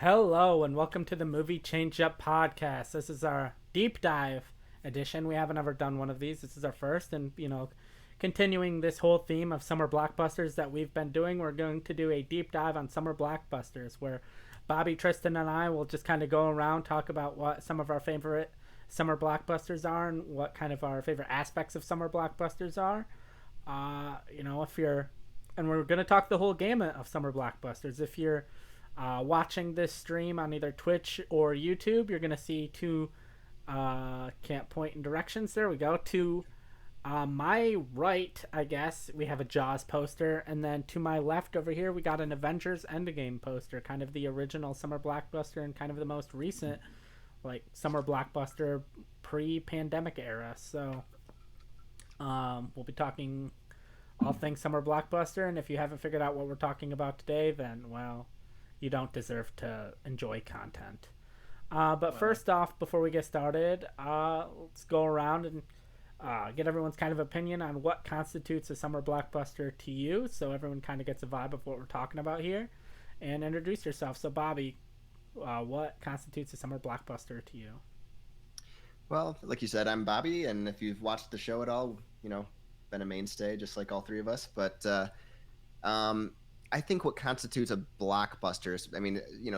Hello and welcome to the Movie Changeup podcast. This is our deep dive edition. We haven't ever done one of these. This is our first, and continuing this whole theme of summer blockbusters that we've been doing, we're going to do a deep dive on summer blockbusters where Bobby, Tristan, and I will just kind of go around, talk about what some of our favorite summer blockbusters are and what kind of our favorite aspects of summer blockbusters are. If you're, and we're going to talk the whole gamut of summer blockbusters. If you're watching this stream on either Twitch or YouTube, you're going to see two, can't point in directions. There we go. To my right, I guess, we have a Jaws poster. And then to my left over here, we got an Avengers Endgame poster, kind of the original summer blockbuster and kind of the most recent, like, summer blockbuster pre-pandemic era. So we'll be talking all things summer blockbuster. And if you haven't figured out what we're talking about today, then, well, you don't deserve to enjoy content. But first off, before we get started, let's go around and get everyone's kind of opinion on what constitutes a summer blockbuster to you, so everyone kind of gets a vibe of what we're talking about here. And introduce yourself. So, Bobby, what constitutes a summer blockbuster to you? Well, like you said, I'm Bobby, and if you've watched the show at all, been a mainstay, just like all three of us. But I think what constitutes a blockbuster is,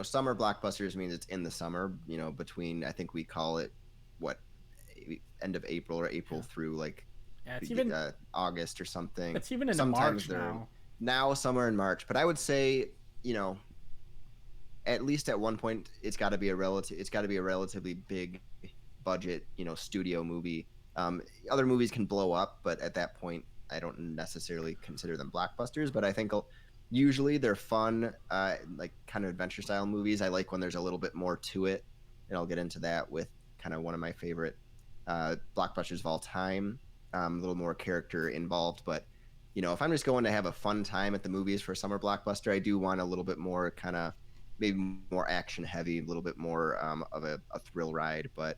summer blockbusters means it's in the summer, between, I think we call it, end of April or April through It's even August or something. It's even into March now. Now, somewhere in March. But I would say, at least at one point, it's got to be a relatively big budget, studio movie. Other movies can blow up, but at that point, I don't necessarily consider them blockbusters. But I think usually they're fun, like kind of adventure style movies. I like when there's a little bit more to it, and I'll get into that with kind of one of my favorite blockbusters of all time. A little more character involved, but if I'm just going to have a fun time at the movies for a summer blockbuster, I do want a little bit more kind of maybe more action heavy, a little bit more of a thrill ride. But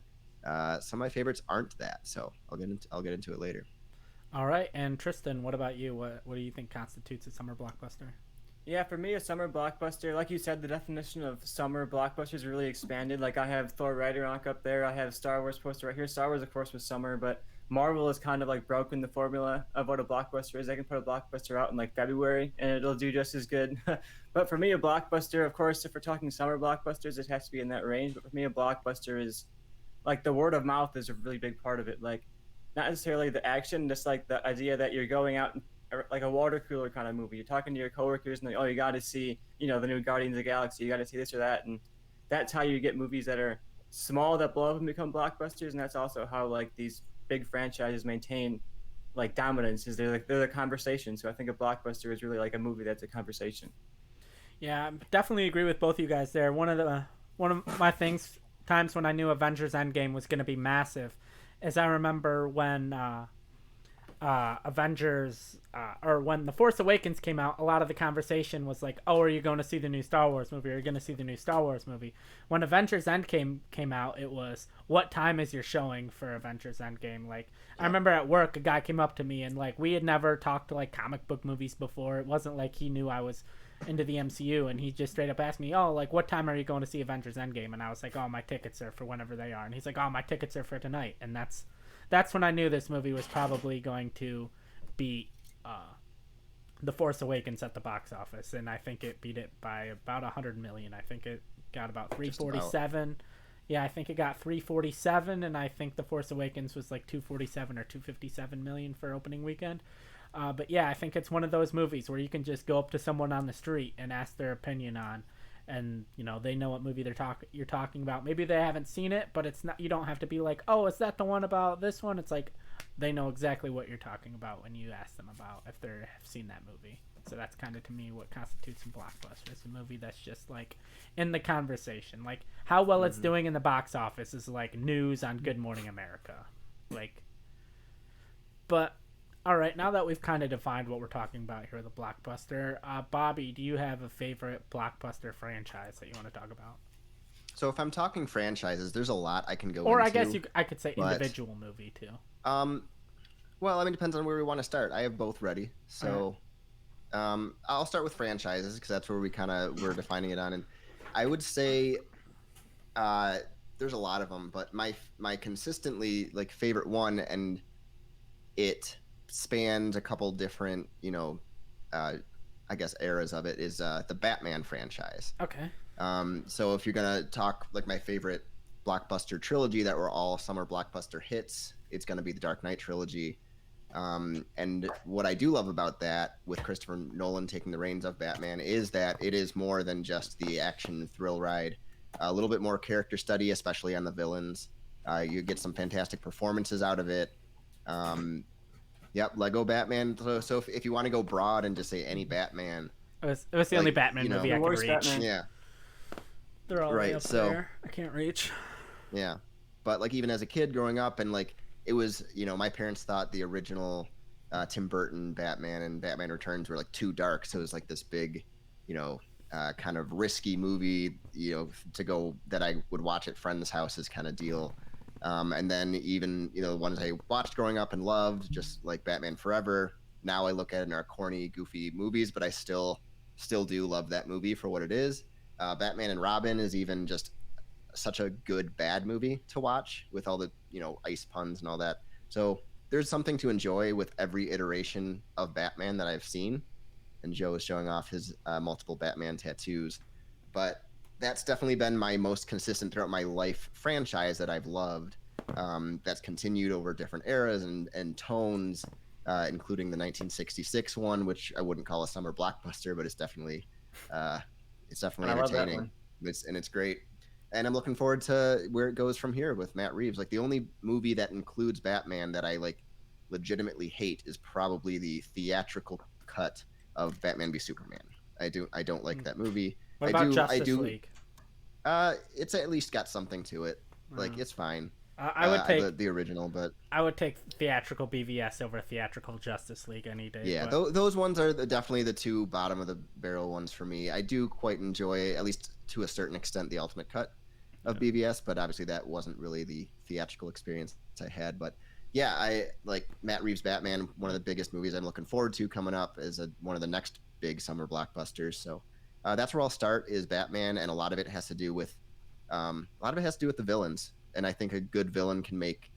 some of my favorites aren't that, so I'll get into it later. All right, and Tristan, what about you? What do you think constitutes a summer blockbuster? Yeah, for me, a summer blockbuster, like you said, the definition of summer blockbusters really expanded. Like, I have Thor Ragnarok up there. I have Star Wars poster right here. Star Wars, of course, was summer, but Marvel has kind of like broken the formula of what a blockbuster is. They can put a blockbuster out in like February, and it'll do just as good. But for me, a blockbuster, of course, if we're talking summer blockbusters, it has to be in that range. But for me, a blockbuster is like the word of mouth is a really big part of it. Like, not necessarily the action, just like the idea that you're going out and like a water cooler kind of movie. You're talking to your coworkers and like, oh, you got to see, the new Guardians of the Galaxy. You got to see this or that, and that's how you get movies that are small that blow up and become blockbusters. And that's also how like these big franchises maintain like dominance. Is they're the conversation. So I think a blockbuster is really like a movie that's a conversation. Yeah, I definitely agree with both of you guys there. One of my times when I knew Avengers Endgame was going to be massive is I remember when Avengers or when The Force Awakens came out, a lot of the conversation was like, oh, are you going to see the new Star Wars movie? Are you going to see the new Star Wars movie? When Avengers Endgame came out, it was, what time is your showing for Avengers Endgame? Like, I remember at work, a guy came up to me and like, we had never talked to like comic book movies before. It wasn't like he knew I was into the MCU, and he just straight up asked me, oh, like, what time are you going to see Avengers Endgame? And I was like, oh, my tickets are for whenever they are. And he's like, oh, my tickets are for tonight. And that's when I knew this movie was probably going to beat The Force Awakens at the box office, and I think it beat it by about 100 million. I think it got about 347. Yeah, I think it got 347, and I think The Force Awakens was like 247 or 257 million for opening weekend. But yeah, I think it's one of those movies where you can just go up to someone on the street and ask their opinion on, and they know what movie you're talking about. Maybe they haven't seen it, but it's not. You don't have to be like, oh, is that the one about this one? It's like they know exactly what you're talking about when you ask them about if they have seen that movie. So that's kind of, to me, what constitutes a blockbuster. It's a movie that's just like in the conversation. Like, how well it's doing in the box office is like news on Good Morning America. Like, but all right, now that we've kind of defined what we're talking about here, the blockbuster, Bobby, do you have a favorite blockbuster franchise that you want to talk about? So if I'm talking franchises, there's a lot I can go or into. I guess I could say individual movie too. Well, it depends on where we want to start. I have both ready. So I'll start with franchises because that's where we're defining it on. And I would say uh, there's a lot of them, but my consistently like favorite one, and it spans a couple different, I guess eras of it, is the Batman franchise. Okay. So if you're gonna talk like my favorite blockbuster trilogy that were all summer blockbuster hits, it's gonna be the Dark Knight trilogy. And what I do love about that, with Christopher Nolan taking the reins of Batman, is that it is more than just the action thrill ride. A little bit more character study, especially on the villains. You get some fantastic performances out of it. Yep, Lego Batman. So if you want to go broad and just say any Batman, It was the only Batman movie I The could worst reach. Batman. yeah, They're all way right. up So there. I can't reach. yeah, but like even as a kid growing up, and like it was, my parents thought the original Tim Burton Batman and Batman Returns were like too dark, so it was like this big, kind of risky movie, to go that I would watch at friends' houses kind of deal. And then even the ones I watched growing up and loved, just like Batman Forever. Now I look at it and are corny, goofy movies, but I still do love that movie for what it is. Batman and Robin is even just such a good bad movie to watch, with all the ice puns and all that. So there's something to enjoy with every iteration of Batman that I've seen. And Joe is showing off his multiple Batman tattoos, but that's definitely been my most consistent throughout my life franchise that I've loved. That's continued over different eras and tones, including the 1966 one, which I wouldn't call a summer blockbuster, but it's definitely entertaining. It's great. And I'm looking forward to where it goes from here with Matt Reeves. Like the only movie that includes Batman that I like legitimately hate is probably the theatrical cut of Batman v Superman. I don't like that movie. What about Justice League? It's at least got something to it. Like it's fine. I would take the original, but I would take theatrical BVS over theatrical Justice League any day. yeah, but... those ones are definitely the two bottom of the barrel ones for me. I do quite enjoy, at least to a certain extent, the ultimate cut of BVS, but obviously that wasn't really the theatrical experience I had. But yeah, I like Matt Reeves' Batman. One of the biggest movies I'm looking forward to coming up is one of the next big summer blockbusters. So that's where I'll start, is Batman, and a lot of it has to do with the villains. And I think a good villain can make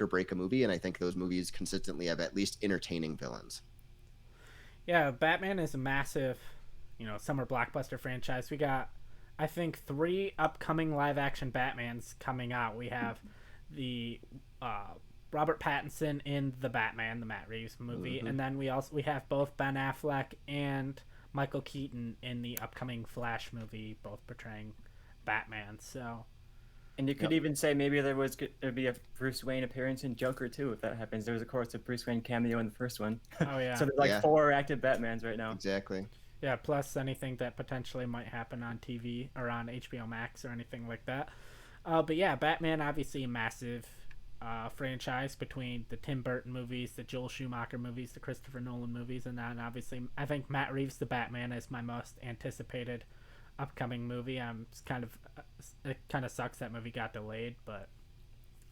or break a movie, and I think those movies consistently have at least entertaining villains. Yeah, Batman is a massive, summer blockbuster franchise. We got, I think, 3 upcoming live-action Batmans coming out. We have the Robert Pattinson in The Batman, the Matt Reeves movie, and then we have both Ben Affleck and Michael Keaton in the upcoming Flash movie, both portraying Batman. So. And you could even say maybe there'd be a Bruce Wayne appearance in Joker too, if that happens. There was, of course, a Bruce Wayne cameo in the first one. Oh yeah. So there's 4 active Batmans right now. Exactly. Yeah, plus anything that potentially might happen on TV or on HBO Max or anything like that. But yeah, Batman, obviously a massive franchise between the Tim Burton movies, the Joel Schumacher movies, the Christopher Nolan movies, and then obviously I think Matt Reeves' The Batman is my most anticipated upcoming movie. It kind of sucks that movie got delayed, but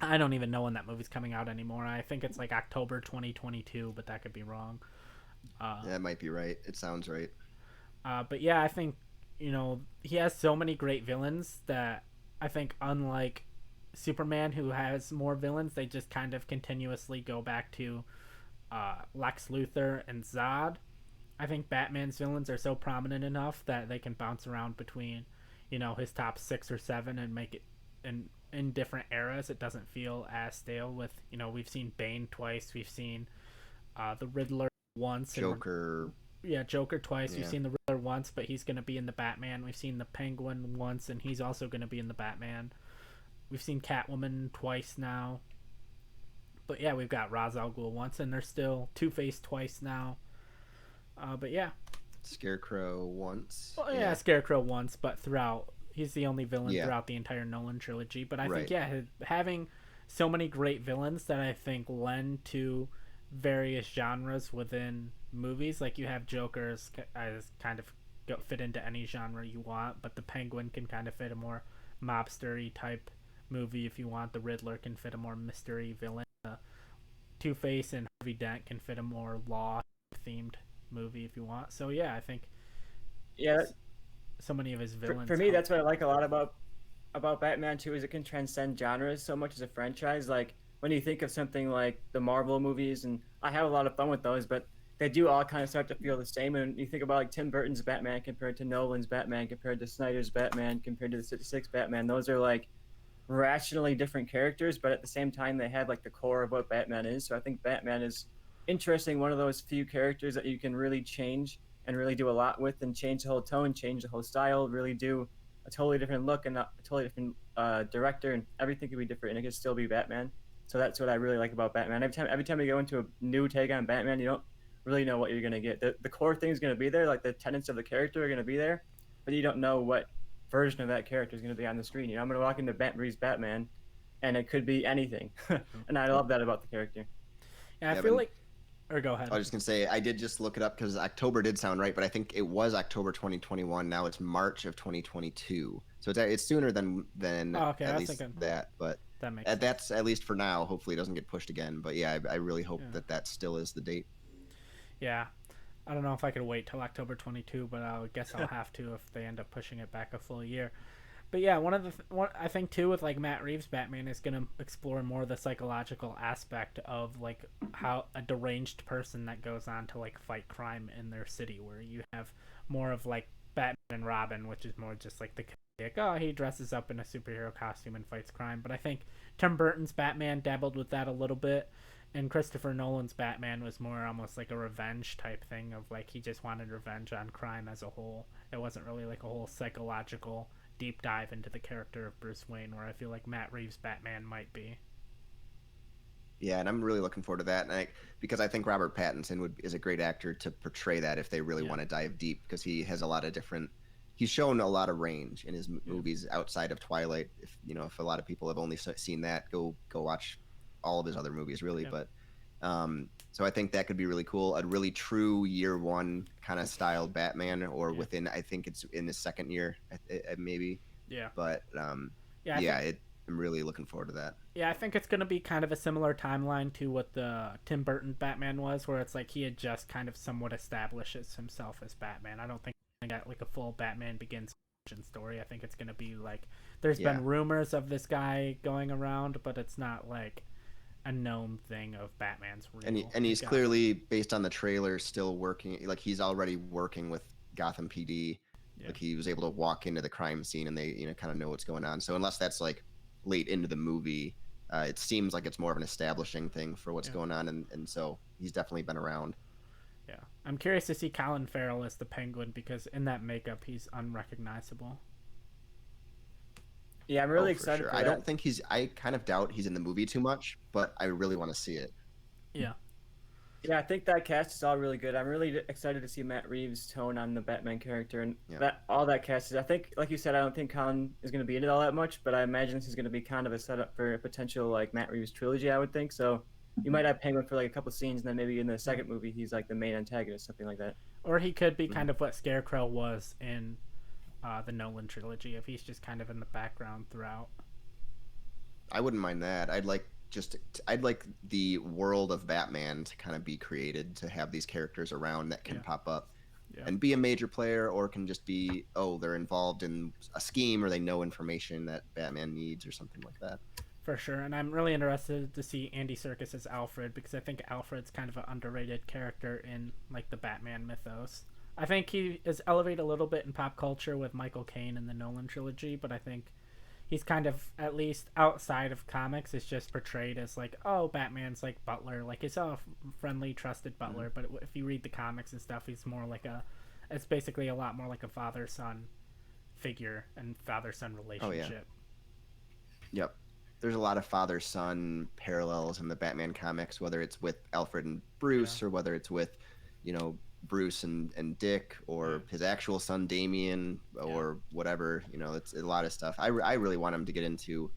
I don't even know when that movie's coming out anymore. I think it's like October 2022, but that could be wrong. That might be right. It sounds right. But yeah, I think he has so many great villains that I think, unlike Superman, who has more villains, they just kind of continuously go back to Lex Luthor and Zod. I think Batman's villains are so prominent enough that they can bounce around between, his top 6 or 7 and make it in different eras. It doesn't feel as stale with, we've seen Bane twice. We've seen the Riddler once. Joker. Joker twice. Yeah. We've seen the Riddler once, but he's going to be in the Batman. We've seen the Penguin once, and he's also going to be in the Batman. We've seen Catwoman twice now. But yeah, we've got Ra's al Ghul once, and there's still Two-Face twice now. But yeah, Scarecrow once. Well, yeah, Scarecrow once, but he's the only villain throughout the entire Nolan trilogy. But I think having so many great villains that I think lend to various genres within movies. Like you have Joker's as kind of fit into any genre you want, but the Penguin can kind of fit a more mobstery type movie if you want. The Riddler can fit a more mystery villain. Two-Face and Harvey Dent can fit a more law themed movie if you want. So yeah, I think so many of his villains. For me, that's what I like a lot about Batman too, is it can transcend genres so much as a franchise. Like when you think of something like the Marvel movies, and I have a lot of fun with those, but they do all kind of start to feel the same. And you think about like Tim Burton's Batman compared to Nolan's Batman, compared to Snyder's Batman, compared to the '66 Batman. Those are like rationally different characters, but at the same time they have like the core of what Batman is. So I think Batman is interesting, one of those few characters that you can really change and really do a lot with, and change the whole tone, change the whole style, really do a totally different look and a totally different director, and everything could be different and it could still be Batman. So that's what I really like about Batman. Every time you go into a new take on Batman, you don't really know what you're gonna get. The core thing is gonna be there, like the tenets of the character are gonna be there, but you don't know what version of that character is gonna be on the screen. You know, I'm gonna walk into Matt Reeves' Batman, and it could be anything, and I love that about the character. Yeah, I feel like. Or go ahead. I was just gonna say I did just look it up because October did sound right, but I think it was October 2021. Now it's March of 2022, so it's sooner than at least that. But that's at least for now. Hopefully, it doesn't get pushed again. But yeah, I really hope that still is the date. Yeah, I don't know if I could wait till October 22, but I guess I'll have to if they end up pushing it back a full year. But yeah, one I think too with like Matt Reeves' Batman is gonna explore more the psychological aspect of like how a deranged person that goes on to like fight crime in their city, where you have more of like Batman and Robin, which is more just like the like, oh, he dresses up in a superhero costume and fights crime. But I think Tim Burton's Batman dabbled with that a little bit, and Christopher Nolan's Batman was more almost like a revenge type thing of like he just wanted revenge on crime as a whole. It wasn't really like a whole psychological deep dive into the character of Bruce Wayne, where I feel like Matt Reeves' Batman might be. Yeah, and I'm really looking forward to that, and because I think Robert Pattinson is a great actor to portray that if they really want to dive deep, because he has a lot of different. He's shown a lot of range in his movies outside of Twilight. If a lot of people have only seen that, go watch all of his other movies, really. But so I think that could be really cool. A really true year one kind of styled Batman, or within, I think it's in his second year, maybe. Yeah. But I'm really looking forward to that. Yeah, I think it's going to be kind of a similar timeline to what the Tim Burton Batman was, where it's like he had just kind of somewhat establishes himself as Batman. I don't think I got like a full Batman Begins story. I think it's going to be like there's been rumors of this guy going around, but it's not like a known thing of Batman's real. And he's clearly, based on the trailer, still working. Like he's already working with Gotham PD. Yeah. Like he was able to walk into the crime scene and they kind of know what's going on. So unless that's like late into the movie, it seems like it's more of an establishing thing for what's going on. And so he's definitely been around. Yeah, I'm curious to see Colin Farrell as the Penguin, because in that makeup he's unrecognizable. Yeah, I'm really excited for that. I don't think I kind of doubt he's in the movie too much, but I really want to see it. Yeah. Yeah, I think that cast is all really good. I'm really excited to see Matt Reeves' tone on the Batman character, and all that cast is. I think, like you said, I don't think Colin is going to be in it all that much, but I imagine this is going to be kind of a setup for a potential like Matt Reeves trilogy, I would think. So you might have Penguin for like a couple scenes, and then maybe in the second movie he's like the main antagonist, something like that. Or he could be kind of what Scarecrow was in the Nolan trilogy, if he's just kind of in the background throughout. I wouldn't mind that. I'd like the world of Batman to kind of be created, to have these characters around that can pop up and be a major player, or can just be, they're involved in a scheme, or they know information that Batman needs, or something like that. For sure. And I'm really interested to see Andy Serkis as Alfred, because I think Alfred's kind of an underrated character in like the Batman mythos. I think he is elevated a little bit in pop culture with Michael Caine in the Nolan trilogy, but I think he's kind of, at least outside of comics, is just portrayed as like, Batman's like butler, like he's a friendly, trusted butler. But if you read the comics and stuff, he's more like it's basically a lot more like a father-son figure and father-son relationship. Yep. There's a lot of father-son parallels in the Batman comics, whether it's with Alfred and Bruce, or whether it's with, Bruce and Dick, or his actual son Damian, or whatever. It's a lot of stuff. I really want him to get into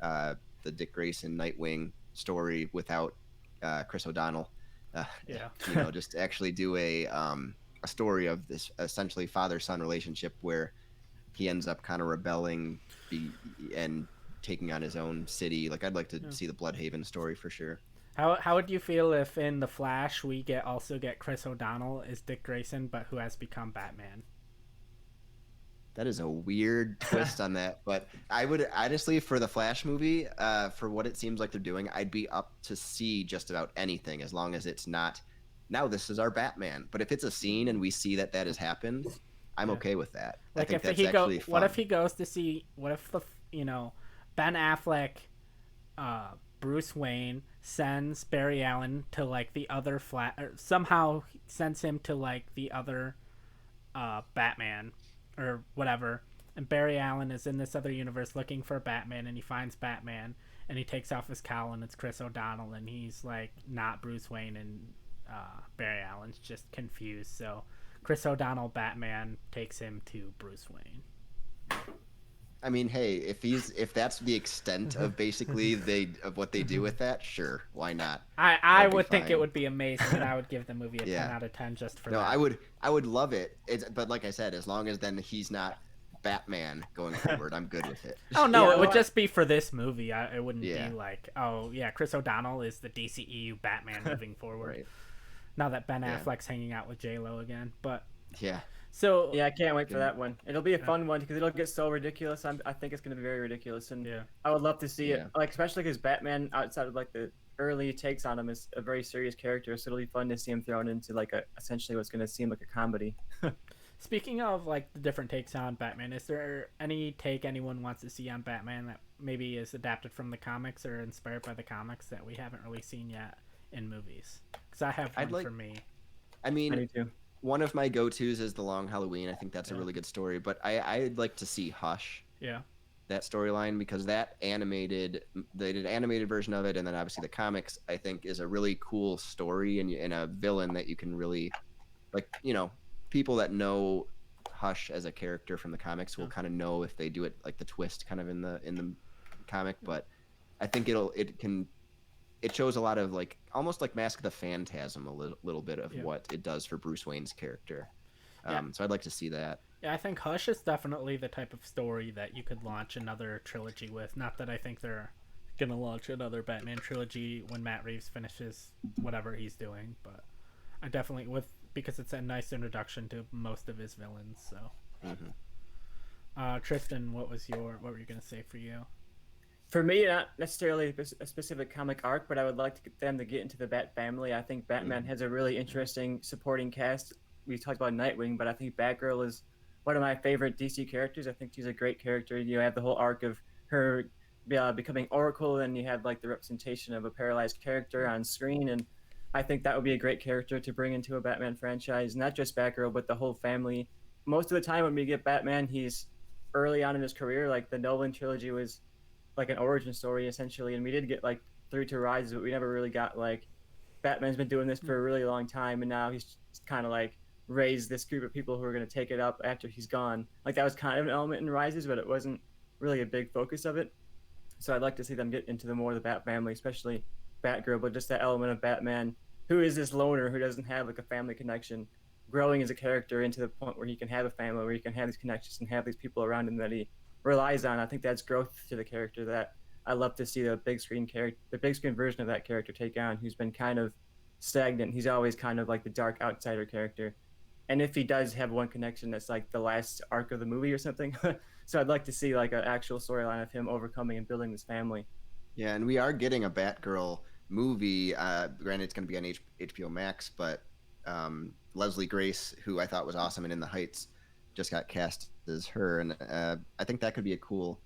the Dick Grayson Nightwing story without Chris O'Donnell. Just actually do a story of this essentially father-son relationship where he ends up kind of rebelling and taking on his own city. Like, I'd like to see the Bloodhaven story for sure. How would you feel if in The Flash we also get Chris O'Donnell as Dick Grayson, but who has become Batman? That is a weird twist on that, but I would honestly, for the Flash movie, for what it seems like they're doing, I'd be up to see just about anything as long as it's not. Now this is our Batman, but if it's a scene and we see that has happened, I'm Yeah. okay with that. I Like think if that's he go, actually what if fun. he goes to see? What if the Ben Affleck, Bruce Wayne sends Barry Allen to like the other flat, or somehow sends him to like the other Batman or whatever, and Barry Allen is in this other universe looking for Batman, and he finds Batman, and he takes off his cowl, and it's Chris O'Donnell, and he's like not Bruce Wayne, and Barry Allen's just confused. So Chris O'Donnell Batman takes him to Bruce Wayne. I mean, hey, if that's the extent of basically of what they do with that, sure, why not? I That'd be would think it fine. would be amazing, and I would give the movie a 10 Yeah. out of 10 just for No, that. I would love it. But like I said, as long as then he's not Batman going forward, I'm good with it. Oh no, Yeah, it would well, just be for this movie. It wouldn't Yeah. be like, oh yeah, Chris O'Donnell is the DCEU Batman moving forward. Right. Now that Ben Yeah. Affleck's hanging out with J Lo again, but Yeah. so Yeah, I can't wait for that one. It'll be a Yeah. fun one because it'll get so ridiculous. I think it's going to be very ridiculous, and yeah, I would love to see Yeah. it. Like especially because Batman, outside of like the early takes on him, is a very serious character. So it'll be fun to see him thrown into like essentially what's going to seem like a comedy. speaking of like the different takes on Batman, is there any take anyone wants to see on Batman that maybe is adapted from the comics or inspired by the comics that we haven't really seen yet in movies? Because I have one for me. I I mean, do too. one of my go-tos is The Long Halloween. I think that's a really good story, but I'd like to see Hush, Yeah, that storyline, because they did an animated version of it, and then obviously the comics, I think, is a really cool story and a villain that you can really, like, people that know Hush as a character from the comics will kind of know if they do it like the twist kind of in the comic, but I think it shows a lot of like almost like Mask of the Phantasm, a little bit of what it does for Bruce Wayne's character. Yeah. So I'd like to see that. Yeah, I think Hush is definitely the type of story that you could launch another trilogy with. Not that I think they're gonna launch another Batman trilogy when Matt Reeves finishes whatever he's doing, but I definitely because it's a nice introduction to most of his villains. So, Tristan, what were you gonna say for you? For me, not necessarily a specific comic arc, but I would like them to get into the Bat family. I think Batman has a really interesting supporting cast. We talked about Nightwing, but I think Batgirl is one of my favorite DC characters. I think she's a great character. You have the whole arc of her becoming Oracle, and you have like the representation of a paralyzed character on screen. And I think that would be a great character to bring into a Batman franchise, not just Batgirl, but the whole family. Most of the time when we get Batman, he's early on in his career. Like the Nolan trilogy was like an origin story essentially, and we did get like through to Rises, but we never really got like Batman's been doing this for a really long time, and now he's kind of like raised this group of people who are going to take it up after he's gone. Like that was kind of an element in Rises, but it wasn't really a big focus of it. So I'd like to see them get into the more of the Bat family, especially Batgirl, but just that element of Batman, who is this loner who doesn't have like a family connection, growing as a character into the point where he can have a family, where he can have these connections and have these people around him that he relies on. I think that's growth to the character that I love to see the big screen version of that character take on, who's been kind of stagnant. He's always kind of like the dark outsider character. And if he does have one connection, that's like the last arc of the movie or something. So I'd like to see like an actual storyline of him overcoming and building this family. Yeah, and we are getting a Batgirl movie. Granted, it's going to be on HBO Max, but Leslie Grace, who I thought was awesome and In the Heights, just got cast as her, and I think that could be a cool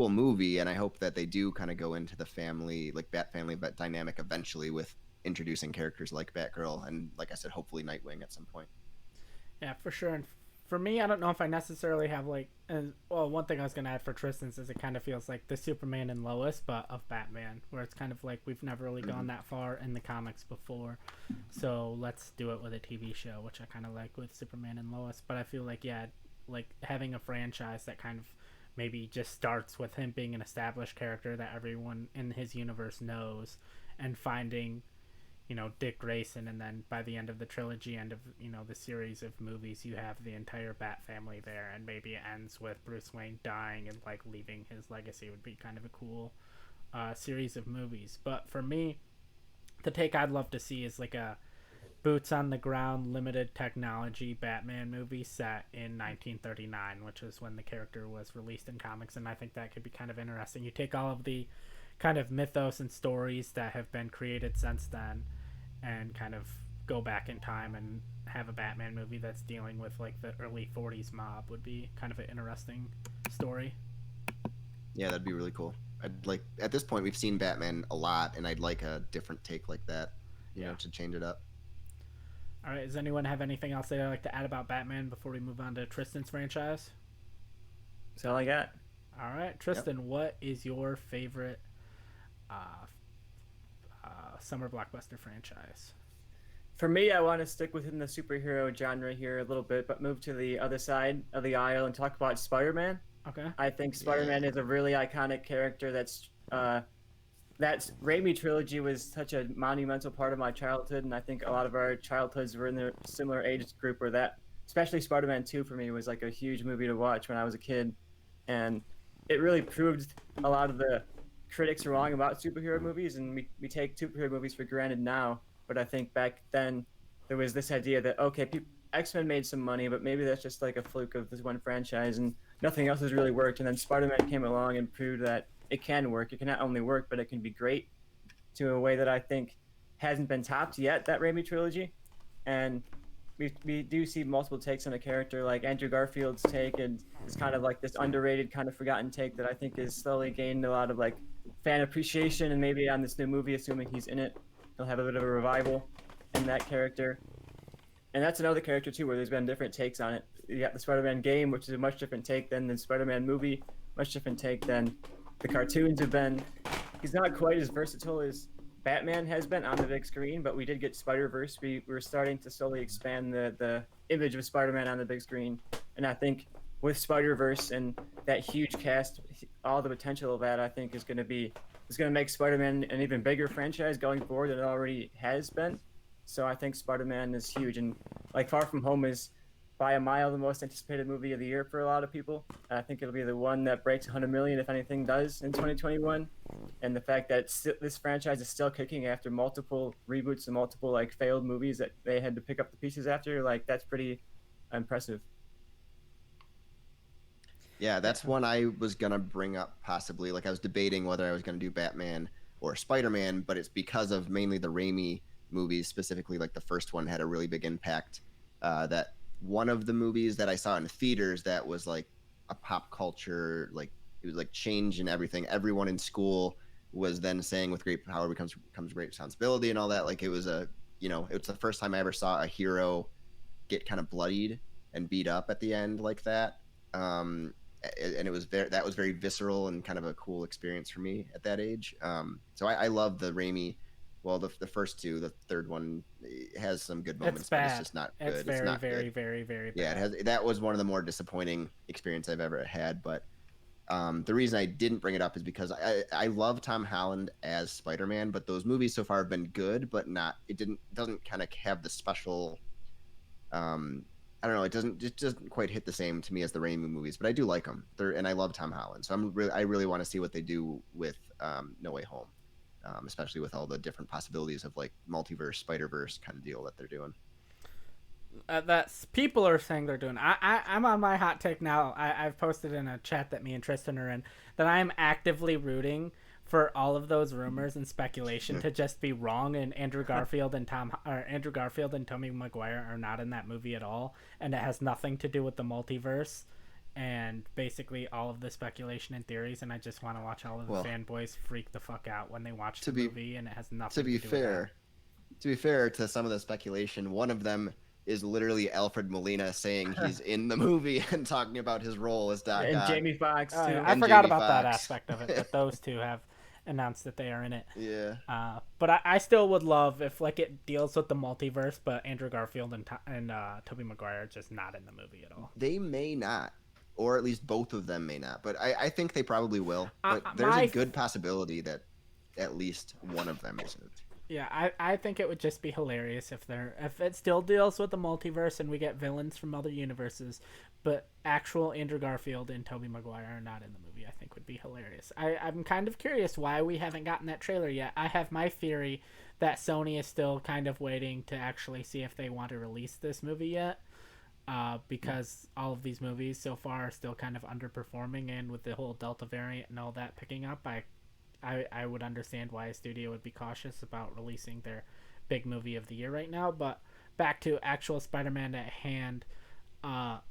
movie. And I hope that they do kind of go into the family, like Bat family, but dynamic eventually with introducing characters like Batgirl and, like I said, hopefully Nightwing at some point. Yeah, for sure. And for me, I don't know if I necessarily have like, one thing I was gonna add for Tristan's is it kind of feels like the Superman and Lois, but of Batman, where it's kind of like we've never really gone that far in the comics before, so let's do it with a TV show, which I kind of like with Superman and Lois. But I feel like like having a franchise that kind of maybe just starts with him being an established character that everyone in his universe knows, and finding Dick Grayson, and then by the end of the trilogy, end of the series of movies, you have the entire Bat family there, and maybe it ends with Bruce Wayne dying and like leaving his legacy. Would be kind of a cool series of movies. But for me, the take I'd love to see is like boots on the ground, limited technology Batman movie set in 1939, which was when the character was released in comics. And I think that could be kind of interesting. You take all of the kind of mythos and stories that have been created since then and kind of go back in time and have a Batman movie that's dealing with like the early 40s mob would be kind of an interesting story. Yeah, that'd be really cool. I'd like, at this point we've seen Batman a lot, and I'd like a different take like that, you know, to change it up. All right, does anyone have anything else they'd like to add about Batman before we move on to Tristan's franchise? That's all I got. All right, Tristan, what is your favorite summer blockbuster franchise? For me, I want to stick within the superhero genre here a little bit, but move to the other side of the aisle and talk about Spider-Man. Okay. I think Spider-Man is a really iconic character. That Raimi trilogy was such a monumental part of my childhood, and I think a lot of our childhoods were in the similar age group where that, especially Spider-Man 2 for me, was like a huge movie to watch when I was a kid. And it really proved a lot of the critics wrong about superhero movies, and we take superhero movies for granted now. But I think back then there was this idea that, okay, X-Men made some money, but maybe that's just like a fluke of this one franchise, and nothing else has really worked. And then Spider-Man came along and proved that it can work. It can not only work, but it can be great to a way that I think hasn't been topped yet, that Raimi trilogy. And we do see multiple takes on a character, like Andrew Garfield's take, and it's kind of like this underrated, kind of forgotten take that I think is slowly gained a lot of like fan appreciation, and maybe on this new movie, assuming he's in it, he'll have a bit of a revival in that character. And that's another character too where there's been different takes on it. You got the Spider-Man game, which is a much different take than the Spider-Man movie, much different take than the cartoons have been. He's not quite as versatile as Batman has been on the big screen, but we did get Spider-Verse. We were starting to slowly expand the image of Spider-Man on the big screen. And I think with Spider-Verse and that huge cast, all the potential of that, I think is going to make Spider-Man an even bigger franchise going forward than it already has been. So I think Spider-Man is huge, and like Far From Home is by a mile the most anticipated movie of the year for a lot of people. And I think it'll be the one that breaks 100 million if anything does in 2021. And the fact that this franchise is still kicking after multiple reboots and multiple like failed movies that they had to pick up the pieces after, like that's pretty impressive. Yeah, that's one I was gonna bring up possibly. Like I was debating whether I was gonna do Batman or Spider-Man, but it's because of mainly the Raimi movies, specifically like the first one had a really big impact. That one of the movies that I saw in theaters that was like a pop culture, like it was like change in everything. Everyone in school was then saying with great power comes great responsibility and all that. Like it was it was the first time I ever saw a hero get kind of bloodied and beat up at the end like that. And it was that was very visceral and kind of a cool experience for me at that age. So I love the Raimi. Well, the first two, the third one has some good moments, but it's just not good. It's very, not very, good. Very, very bad. Yeah, that was one of the more disappointing experience I've ever had. But the reason I didn't bring it up is because I love Tom Holland as Spider-Man, but those movies so far have been good, but doesn't kind of have the special. I don't know. It doesn't quite hit the same to me as the Raimi movies, but I do like them. And I love Tom Holland, so I really want to see what they do with No Way Home. Especially with all the different possibilities of like multiverse, Spider-Verse kind of deal that they're doing. That's people are saying they're doing. I'm on my hot take now. I've posted in a chat that me and Tristan are in that I'm actively rooting for all of those rumors and speculation to just be wrong. And Andrew Garfield and Tobey Maguire are not in that movie at all, and it has nothing to do with the multiverse. And basically all of the speculation and theories, and I just want to watch all of the fanboys freak the fuck out when they watch the movie, and it has nothing to do with that. To be fair to some of the speculation, one of them is literally Alfred Molina saying he's in the movie and talking about his role as Doc Ock. And Jamie Foxx, too. I forgot about that aspect of it, but those two have announced that they are in it. Yeah. But I still would love if like it deals with the multiverse, but Andrew Garfield and Tobey Maguire are just not in the movie at all. They may not. Or at least both of them may not. But I think they probably will. But there's a good possibility that at least one of them isn't. Yeah, I think it would just be hilarious if it still deals with the multiverse and we get villains from other universes, but actual Andrew Garfield and Tobey Maguire are not in the movie. I think would be hilarious. I'm kind of curious why we haven't gotten that trailer yet. I have my theory that Sony is still kind of waiting to actually see if they want to release this movie yet. Because all of these movies so far are still kind of underperforming, and with the whole Delta variant and all that picking up, I would understand why a studio would be cautious about releasing their big movie of the year right now. But back to actual Spider-Man at hand, I'm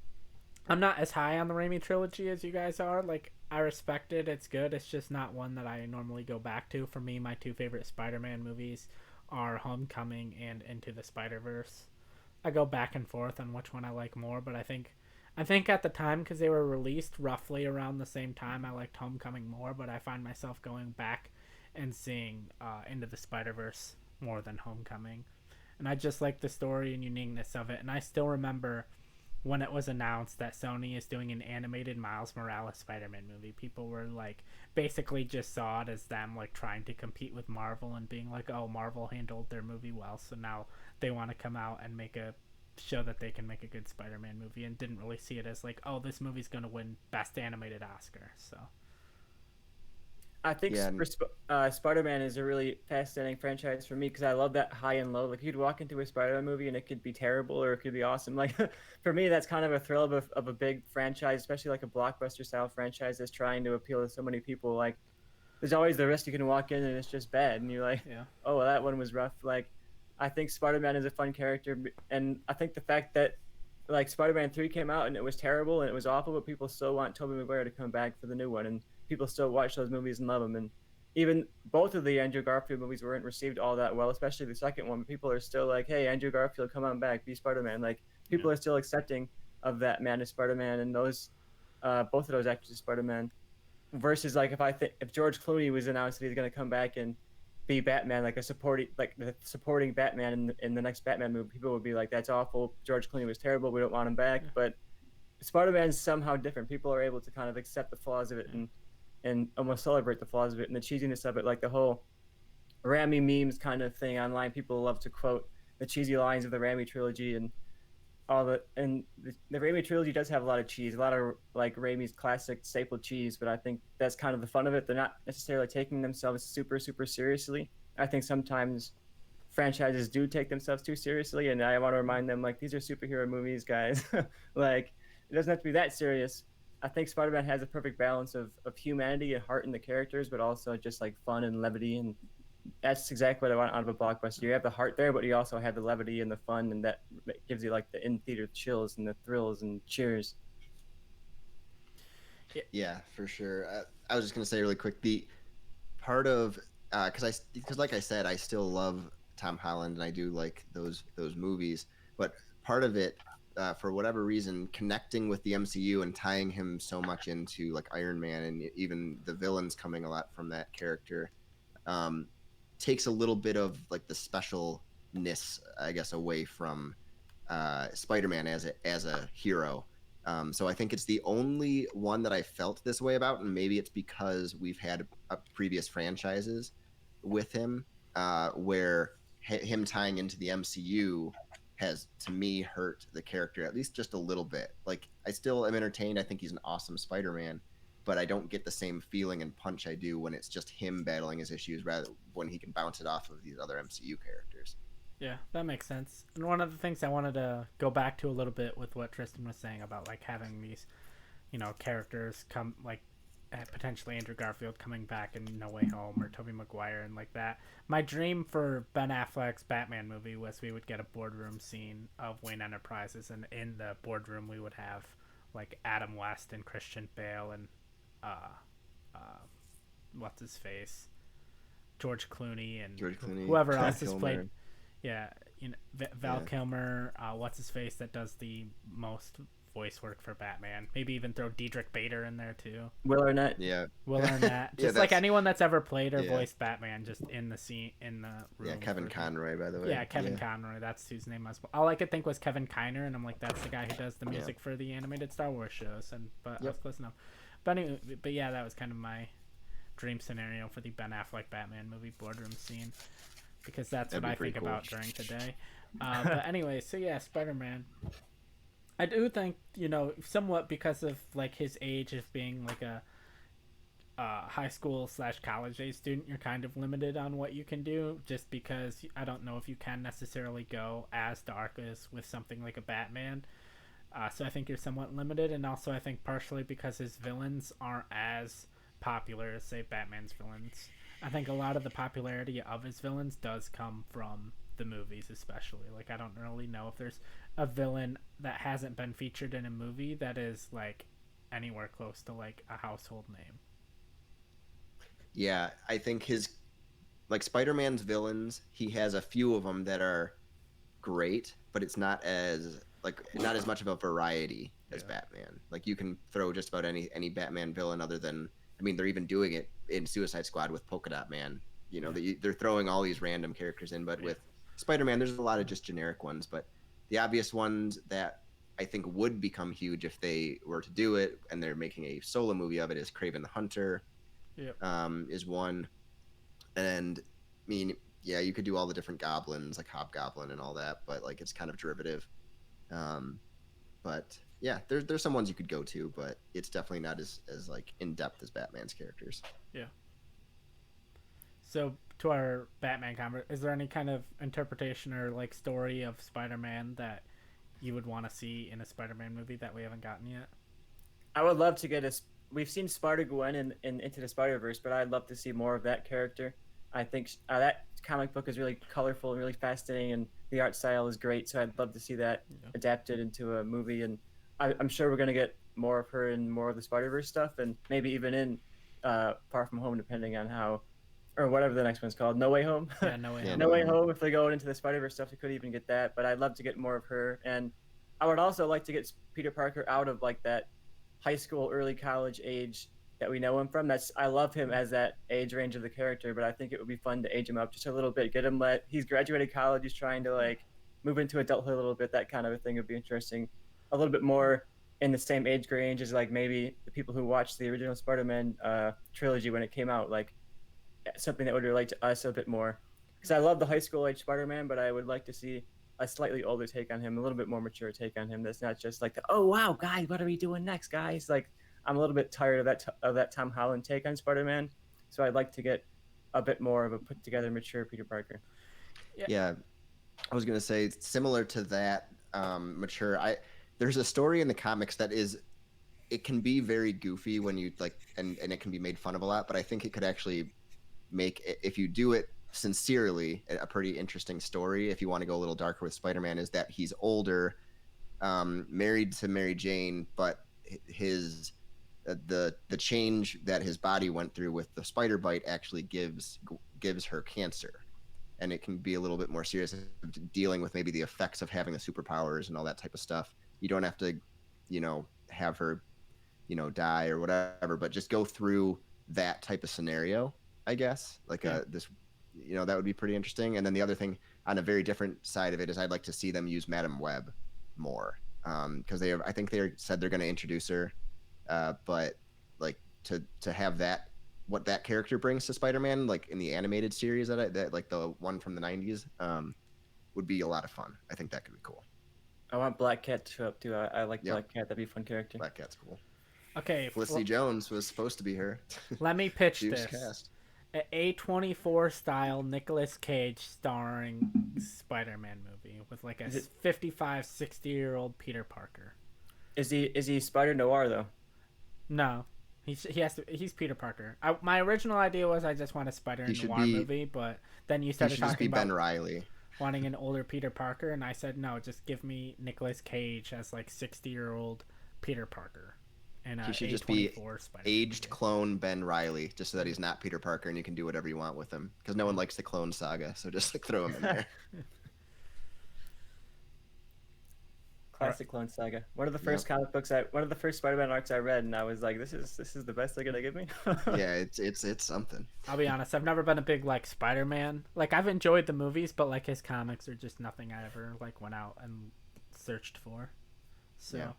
not as high on the Raimi trilogy as you guys are. Like, I respect it, it's good, it's just not one that I normally go back to. For me, my two favorite Spider-Man movies are Homecoming and Into the Spider-Verse. I go back and forth on which one I like more, but I think at the time, because they were released roughly around the same time, I liked Homecoming more. But I find myself going back and seeing Into the Spider-Verse more than Homecoming, and I just like the story and uniqueness of it. And I still remember when it was announced that Sony is doing an animated Miles Morales Spider-Man movie. People were like, basically just saw it as them like trying to compete with Marvel and being like, oh, Marvel handled their movie well, so now they want to come out and show that they can make a good Spider-Man movie, and didn't really see it as like, oh, this movie's going to win Best Animated Oscar. So I think Spider-Man is a really fascinating franchise for me because I love that high and low. Like, you'd walk into a Spider-Man movie and it could be terrible or it could be awesome. Like, for me, that's kind of a thrill of a big franchise, especially like a blockbuster style franchise that's trying to appeal to so many people. Like, there's always the risk you can walk in and it's just bad, and you're like, yeah, oh, well, that one was rough. Like, I think Spider-Man is a fun character, and I think the fact that like Spider-Man 3 came out and it was terrible and it was awful, but people still want Tobey Maguire to come back for the new one, and people still watch those movies and love them. And even both of the Andrew Garfield movies weren't received all that well, especially the second one. People are still like, hey, Andrew Garfield, come on back, be Spider-Man. Like, people are still accepting of that man as Spider-Man, and those both of those actors as Spider-Man. Versus like if George Clooney was announced that he's going to come back and be Batman, like the supporting Batman in the next Batman movie, people would be like, that's awful, George Clooney was terrible, we don't want him back. But Spider-Man's somehow different. People are able to kind of accept the flaws of it and almost celebrate the flaws of it and the cheesiness of it. Like the whole Raimi memes kind of thing online, people love to quote the cheesy lines of the Raimi trilogy and all the Raimi trilogy does have a lot of cheese, a lot of like Raimi's classic staple cheese, but I think that's kind of the fun of it. They're not necessarily taking themselves super, super seriously. I think sometimes franchises do take themselves too seriously, and I want to remind them, like, these are superhero movies, guys. Like, it doesn't have to be that serious. I think Spider-Man has a perfect balance of humanity and heart in the characters, but also just like fun and levity, and that's exactly what I want out of a blockbuster. You have the heart there, but you also have the levity and the fun, and that gives you like the in-theater chills and the thrills and cheers. Yeah, for sure. I was just gonna say really quick, the part of because like I said, I still love Tom Holland and I do like those movies, but part of it, for whatever reason, connecting with the MCU and tying him so much into like Iron Man and even the villains coming a lot from that character, takes a little bit of like the specialness, I guess, away from Spider-Man as a hero. So I think it's the only one that I felt this way about, and maybe it's because we've had previous franchises with him, where him tying into the MCU has, to me, hurt the character at least just a little bit. Like, I still am entertained. I think he's an awesome Spider-Man, but I don't get the same feeling and punch I do when it's just him battling his issues, rather when he can bounce it off of these other MCU characters. Yeah, that makes sense. And one of the things I wanted to go back to a little bit with what Tristan was saying about like having these, characters come, like potentially Andrew Garfield coming back in No Way Home or Tobey Maguire and like that. My dream for Ben Affleck's Batman movie was we would get a boardroom scene of Wayne Enterprises, and in the boardroom we would have like Adam West and Christian Bale and what's his face, George Clooney and whoever else has played. Yeah, Val Kilmer, what's his face that does the most voice work for Batman. Maybe even throw Diedrich Bader in there too. Will Arnett. Yeah. Will Arnett. Just like anyone that's ever played or voiced Batman, just in the scene, in the room. Yeah, Kevin Conroy, by the way. Yeah, Kevin Conroy. That's whose name was. All I could think was Kevin Kiner, and I'm like, that's the guy who does the music for the animated Star Wars shows. But I was close enough. But anyway, yeah, that was kind of my dream scenario for the Ben Affleck Batman movie boardroom scene, because that's what I think about during today. But anyway, so yeah, Spider-Man. I do think, somewhat because of like his age of being like a high school / college age student, you're kind of limited on what you can do, just because I don't know if you can necessarily go as dark as with something like a Batman. So I think you're somewhat limited, and also I think partially because his villains aren't as popular as, say, Batman's villains. I think a lot of the popularity of his villains does come from the movies, especially. Like, I don't really know if there's a villain that hasn't been featured in a movie that is like anywhere close to like a household name. Yeah, I think his like Spider-Man's villains, he has a few of them that are great, but it's not as much of a variety as Batman. Like you can throw just about any Batman villain other than, I mean, they're even doing it in Suicide Squad with Polka Dot Man. You know, they're throwing all these random characters in, but with Spider-Man, there's a lot of just generic ones. But the obvious ones that I think would become huge if they were to do it, and they're making a solo movie of it, is Kraven the Hunter. Is one. And I mean, yeah, you could do all the different goblins like Hobgoblin and all that, but like it's kind of derivative. But yeah, there's some ones you could go to, but it's definitely not as like in depth as Batman's characters. Yeah. So to our Batman conversation, is there any kind of interpretation or like story of Spider-Man that you would want to see in a Spider-Man movie that we haven't gotten yet? I would love to get we've seen Spider-Gwen in Into the Spider-Verse, but I'd love to see more of that character. I think that comic book is really colorful and really fascinating, and the art style is great, so I'd love to see that adapted into a movie. And I'm sure we're going to get more of her in more of the Spider-Verse stuff, and maybe even in Far From Home, depending on how, or whatever the next one's called, No Way Home. Yeah, No Way Home. No Way Home, if they go into the Spider-Verse stuff, they could even get that, but I'd love to get more of her. And I would also like to get Peter Parker out of like that high school, early college age that we know him from. I love him as that age range of the character, but I think it would be fun to age him up just a little bit. He's graduated college, he's trying to like move into adulthood a little bit. That kind of a thing would be interesting. A little bit more in the same age range as like maybe the people who watched the original Spider-Man trilogy when it came out, like something that would relate to us a bit more. Because I love the high school age Spider-Man, but I would like to see a slightly older take on him, a little bit more mature take on him. That's not just like, oh wow, guys, what are we doing next, guys? Like, I'm a little bit tired of that Tom Holland take on Spider-Man, so I'd like to get a bit more of a put together, mature Peter Parker. Yeah, I was gonna say similar to that, mature. There's a story in the comics that it can be very goofy when you like, and it can be made fun of a lot, but I think it could actually make, if you do it sincerely, a pretty interesting story. If you want to go a little darker with Spider-Man, is that he's older, married to Mary Jane, but the change that his body went through with the spider bite actually gives her cancer, and it can be a little bit more serious, dealing with maybe the effects of having the superpowers and all that type of stuff. You don't have to, have her, die or whatever, but just go through that type of scenario, I guess. Like this, that would be pretty interesting. And then the other thing on a very different side of it is I'd like to see them use Madam Web more, because I think they said they're going to introduce her. But like to have what that character brings to Spider-Man, like in the animated series that like the one from the 90s, would be a lot of fun. I think that could be cool. I want Black Cat to show up too. I like Black Cat. That'd be a fun character. Black Cat's cool. Okay. Felicity Jones was supposed to be her. Let me pitch this. Cast. An A24 style Nicolas Cage starring Spider-Man movie with like a 55, 60-year-old Peter Parker. Is he Spider Noir though? No, he's Peter Parker. My original idea was I just want a Spider-Noir movie, but then you started talking about Ben Reilly, wanting an older Peter Parker, and I said no, just give me Nicolas Cage as like 60-year-old Peter Parker. And he should just be aged clone Ben Reilly, just so that he's not Peter Parker, and you can do whatever you want with him. Because no one likes the clone saga, so just like throw him in there. Classic Clone Saga. One of the first comic books one of the first Spider-Man arcs I read, and I was like, this is the best they're gonna give me. Yeah, it's something. I'll be honest, I've never been a big like Spider-Man. Like I've enjoyed the movies, but like his comics are just nothing I ever like went out and searched for. So,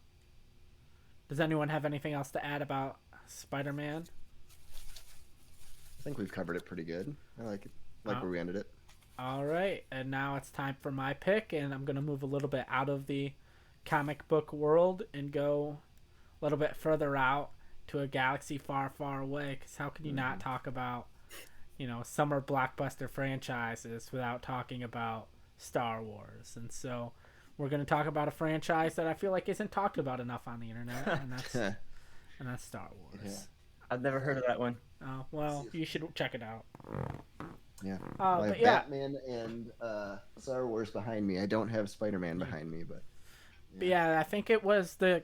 does anyone have anything else to add about Spider-Man? I think we've covered it pretty good. I like it. Where we ended it. All right, and now it's time for my pick, and I'm gonna move a little bit out of the comic book world and go a little bit further out to a galaxy far, far away. Because how can you not talk about, summer blockbuster franchises without talking about Star Wars? And so we're going to talk about a franchise that I feel like isn't talked about enough on the internet, and that's Star Wars. Yeah. I've never heard of that one. Oh, well, you should check it out. Yeah. But I have yeah. Batman and Star Wars behind me. I don't have Spider-Man behind me, but But yeah, I think it was the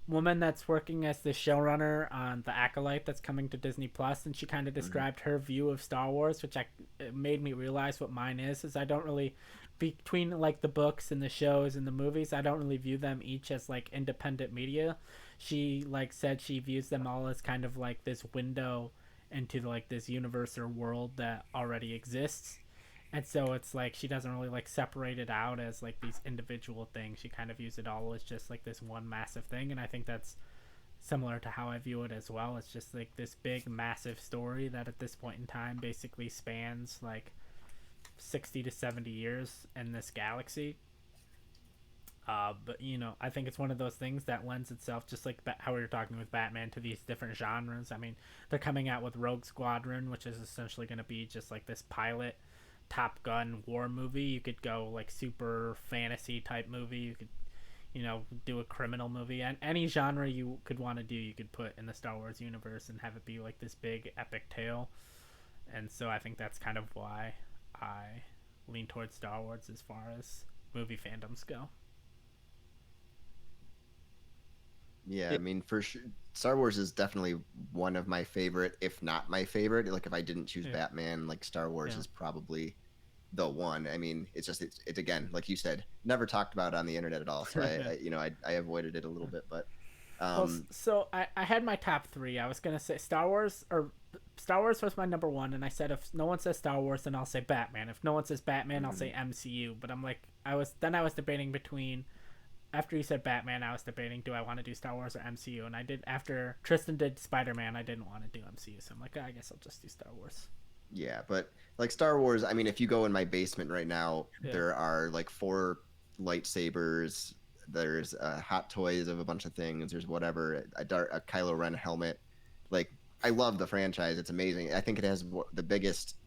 woman that's working as the showrunner on The Acolyte that's coming to Disney Plus, and she kind of described her view of Star Wars, which it made me realize what mine is I don't really, between like the books and the shows and the movies, I don't really view them each as like independent media. She like said she views them all as kind of like this window into like this universe or world that already exists. And so it's like she doesn't really like separate it out as like these individual things. She kind of views it all as just like this one massive thing, and I think that's similar to how I view it as well. It's just like this big massive story that at this point in time basically spans like 60 to 70 years in this galaxy. But I think it's one of those things that lends itself, just like how we were talking with Batman, to these different genres. I mean, they're coming out with Rogue Squadron, which is essentially going to be just like this pilot Top Gun war movie. You could go like super fantasy type movie. You could, do a criminal movie, and any genre you could want to do, you could put in the Star Wars universe and have it be like this big epic tale. And so I think that's kind of why I lean towards Star Wars as far as movie fandoms go. yeah, I mean, for sure, Star Wars is definitely one of my favorite, if not my favorite. Like, if I didn't choose Batman, like Star Wars is probably the one. I mean, it's again, like you said, never talked about on the internet at all. So I avoided it a little bit, but. So I had my top three. I was gonna say Star Wars was my number one, and I said if no one says Star Wars, then I'll say Batman. If no one says Batman, I'll say MCU. But I'm like, I was debating between. After you said Batman, I was debating, do I want to do Star Wars or MCU? And I did, after Tristan did Spider-Man, I didn't want to do MCU. So I'm like, I guess I'll just do Star Wars. Yeah, but like Star Wars, I mean, if you go in my basement right now, there are like 4 lightsabers. There's hot toys of a bunch of things. There's whatever, a Kylo Ren helmet. Like, I love the franchise. It's amazing. I think it has the biggest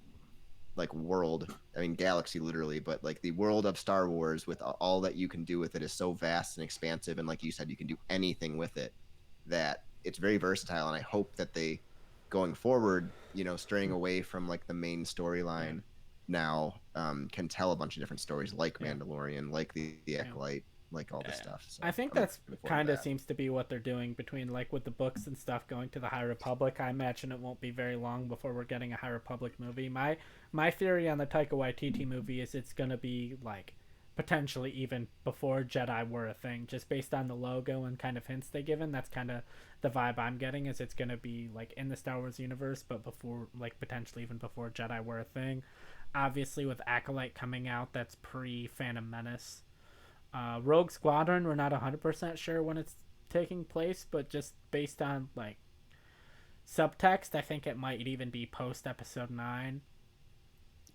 like world, I mean galaxy literally, but like the world of Star Wars with all that you can do with it is so vast and expansive, and like you said, you can do anything with it, that it's very versatile. And I hope that they, going forward, straying away from like the main storyline now, can tell a bunch of different stories, like Mandalorian, like the Acolyte, like all this stuff. So I think that's kind of seems to be what they're doing between like with the books and stuff going to the High Republic. I imagine it won't be very long before we're getting a High Republic movie. My theory on the Taika Waititi movie is it's gonna be like potentially even before Jedi were a thing, just based on the logo and kind of hints they given. That's kind of the vibe I'm getting, is it's gonna be like in the Star Wars universe, but before, like potentially even before Jedi were a thing. Obviously with Acolyte coming out, that's pre Phantom Menace. Rogue Squadron, we're not 100% sure when it's taking place, but just based on like subtext, I think it might even be post episode 9.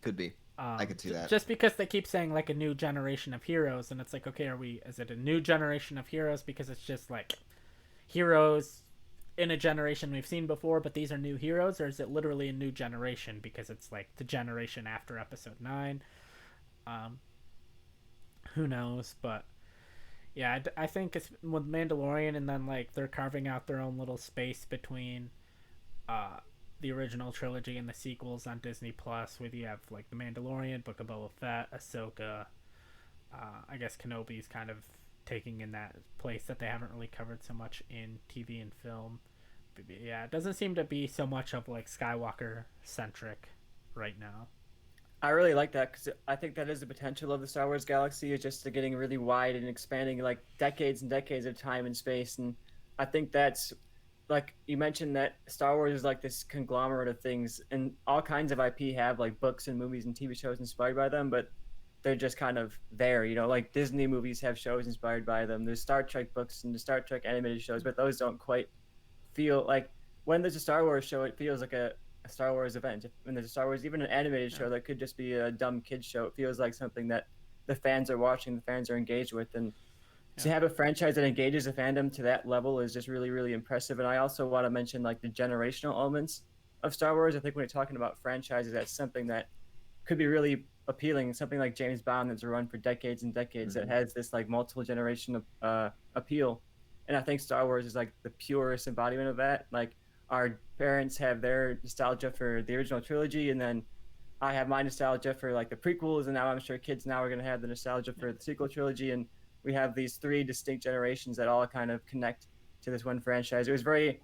Could be. I could see that. Just because they keep saying like a new generation of heroes, and it's like, okay, is it a new generation of heroes because it's just like heroes in a generation we've seen before, but these are new heroes, or is it literally a new generation because it's like the generation after episode 9? Who knows? But yeah, I think it's with Mandalorian, and then like they're carving out their own little space between the original trilogy and the sequels on Disney Plus, where you have like the Mandalorian, Book of Boba Fett, Ahsoka. I guess Kenobi's kind of taking in that place that they haven't really covered so much in TV and film. But yeah, it doesn't seem to be so much of like Skywalker centric right now. I really like that, because I think that is the potential of the Star Wars galaxy, is just getting really wide and expanding like decades and decades of time and space. And I think that's, like you mentioned, that Star Wars is like this conglomerate of things, and all kinds of IP have like books and movies and TV shows inspired by them, but they're just kind of there, like Disney movies have shows inspired by them. There's Star Trek books and the Star Trek animated shows, but those don't quite feel like, when there's a Star Wars show, it feels like a Star Wars event. When there's a Star Wars, even an animated show that could just be a dumb kids show, it feels like something that the fans are watching, the fans are engaged with. And to have a franchise that engages the fandom to that level is just really, really impressive. And I also want to mention like the generational elements of Star Wars. I think when you're talking about franchises, that's something that could be really appealing. Something like James Bond that's run for decades and decades that has this like multiple generation appeal. And I think Star Wars is like the purest embodiment of that. Like our parents have their nostalgia for the original trilogy, and then I have my nostalgia for like the prequels, and now I'm sure kids now are going to have the nostalgia for the sequel trilogy, and we have these three distinct generations that all kind of connect to this one franchise. It was very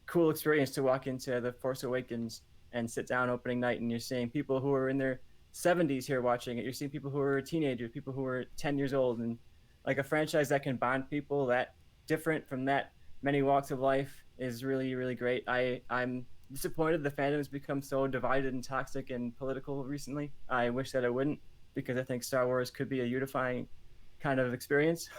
cool experience to walk into the Force Awakens and sit down opening night, and you're seeing people who are in their 70s here watching it. You're seeing people who are teenagers, people who are 10 years old, and like a franchise that can bond people that different from that many walks of life is really, really great. I'm disappointed the fandom has become so divided and toxic and political recently. I wish that it wouldn't, because I think Star Wars could be a unifying kind of experience.